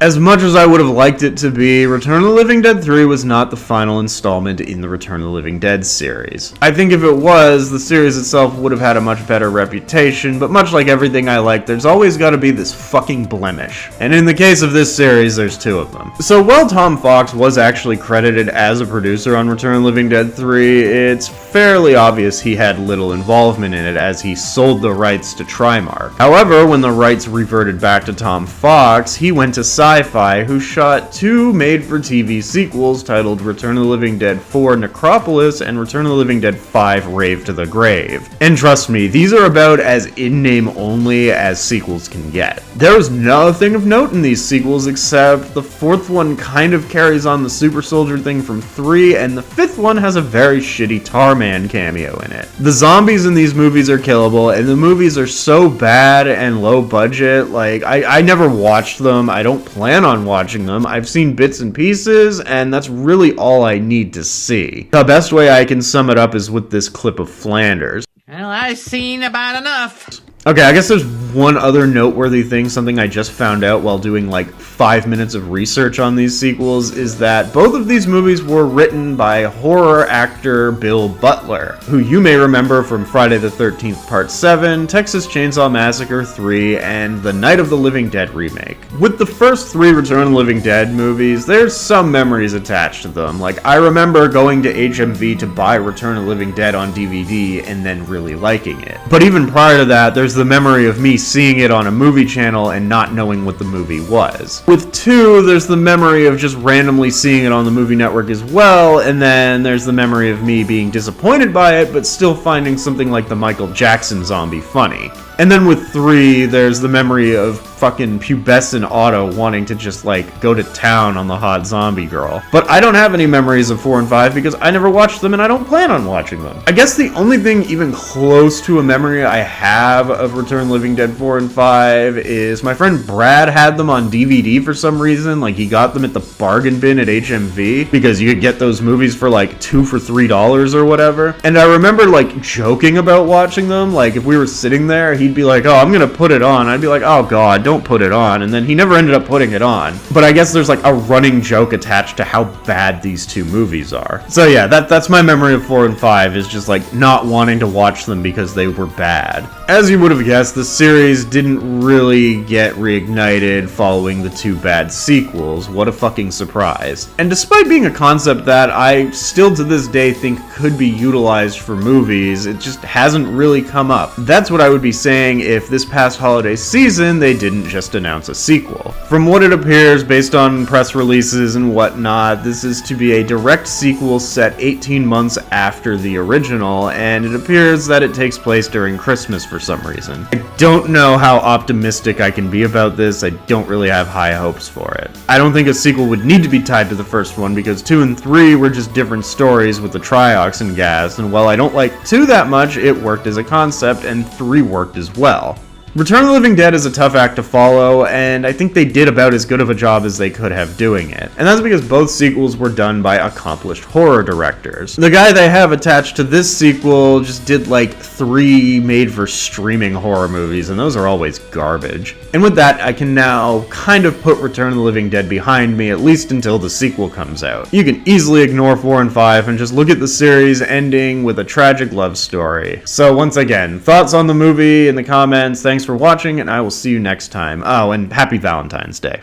As much as I would have liked it to be, Return of the Living Dead 3 was not the final installment in the Return of the Living Dead series. I think if it was, the series itself would have had a much better reputation, but much like everything I like, there's always gotta be this fucking blemish. And in the case of this series, there's 2 of them. So while Tom Fox was actually credited as a producer on Return of the Living Dead 3, it's fairly obvious he had little involvement in it as he sold the rights to Trimark. However, when the rights reverted back to Tom Fox, he went to Sci-Fi, who shot 2 made-for-TV sequels titled Return of the Living Dead 4 Necropolis and Return of the Living Dead 5 Rave to the Grave. And trust me, these are about as in-name only as sequels can get. There was nothing of note in these sequels except the 4th one kind of carries on the super soldier thing from 3, and the 5th one has a very shitty Tarman cameo in it. The zombies in these movies are killable, and the movies are so bad and low budget, like, I never watched them, I don't plan on watching them. I've seen bits and pieces, and that's really all I need to see. The best way I can sum it up is with this clip of Flanders. Well, I've seen about enough. Okay, I guess there's one other noteworthy thing, something I just found out while doing like 5 minutes of research on these sequels, is that both of these movies were written by horror actor Bill Butler, who you may remember from Friday the 13th Part 7, Texas Chainsaw Massacre 3, and the Night of the Living Dead remake. With the first 3 Return of the Living Dead movies, there's some memories attached to them. Like, I remember going to HMV to buy Return of the Living Dead on DVD and then really liking it. But even prior to that, there's the memory of me seeing it on a movie channel and not knowing what the movie was. With 2, there's the memory of just randomly seeing it on the movie network as well, and then there's the memory of me being disappointed by it, but still finding something like the Michael Jackson zombie funny. And then with 3, there's the memory of fucking pubescent Otto wanting to just, like, go to town on the hot zombie girl. But I don't have any memories of 4 and 5 because I never watched them and I don't plan on watching them. I guess the only thing even close to a memory I have of Return of the Living Dead 4 and 5 is my friend Brad had them on DVD for some reason. Like, he got them at the bargain bin at HMV because you could get those movies for, like, 2 for $3 or whatever. And I remember, like, joking about watching them. Like, if we were sitting there, he'd be like, oh, I'm gonna put it on. I'd be like, oh god, don't put it on. And then he never ended up putting it on. But I guess there's like a running joke attached to how bad these 2 movies are. So yeah, that's my memory of 4 and 5, is just like not wanting to watch them because they were bad. As you would have guessed, the series didn't really get reignited following the 2 bad sequels. What a fucking surprise. And despite being a concept that I still to this day think could be utilized for movies, it just hasn't really come up. That's what I would be saying if this past holiday season they didn't just announce a sequel. From what it appears, based on press releases and whatnot, this is to be a direct sequel set 18 months after the original, and it appears that it takes place during Christmas for some reason. I don't know how optimistic I can be about this. I don't really have high hopes for it. I don't think a sequel would need to be tied to the first one because 2 and 3 were just different stories with the trioxin gas, and while I don't like 2 that much, it worked as a concept and 3 worked as well. Return of the Living Dead is a tough act to follow, and I think they did about as good of a job as they could have doing it. And that's because both sequels were done by accomplished horror directors. The guy they have attached to this sequel just did like 3 made-for-streaming horror movies, and those are always garbage. And with that, I can now kind of put Return of the Living Dead behind me, at least until the sequel comes out. You can easily ignore 4 and 5 and just look at the series ending with a tragic love story. So once again, thoughts on the movie in the comments. Thanks for watching, and I will see you next time. Oh, and happy Valentine's Day.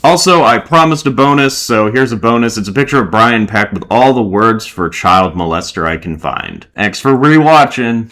Also, I promised a bonus, so here's a bonus. It's a picture of Brian Peck with all the words for child molester I can find. Thanks for rewatching.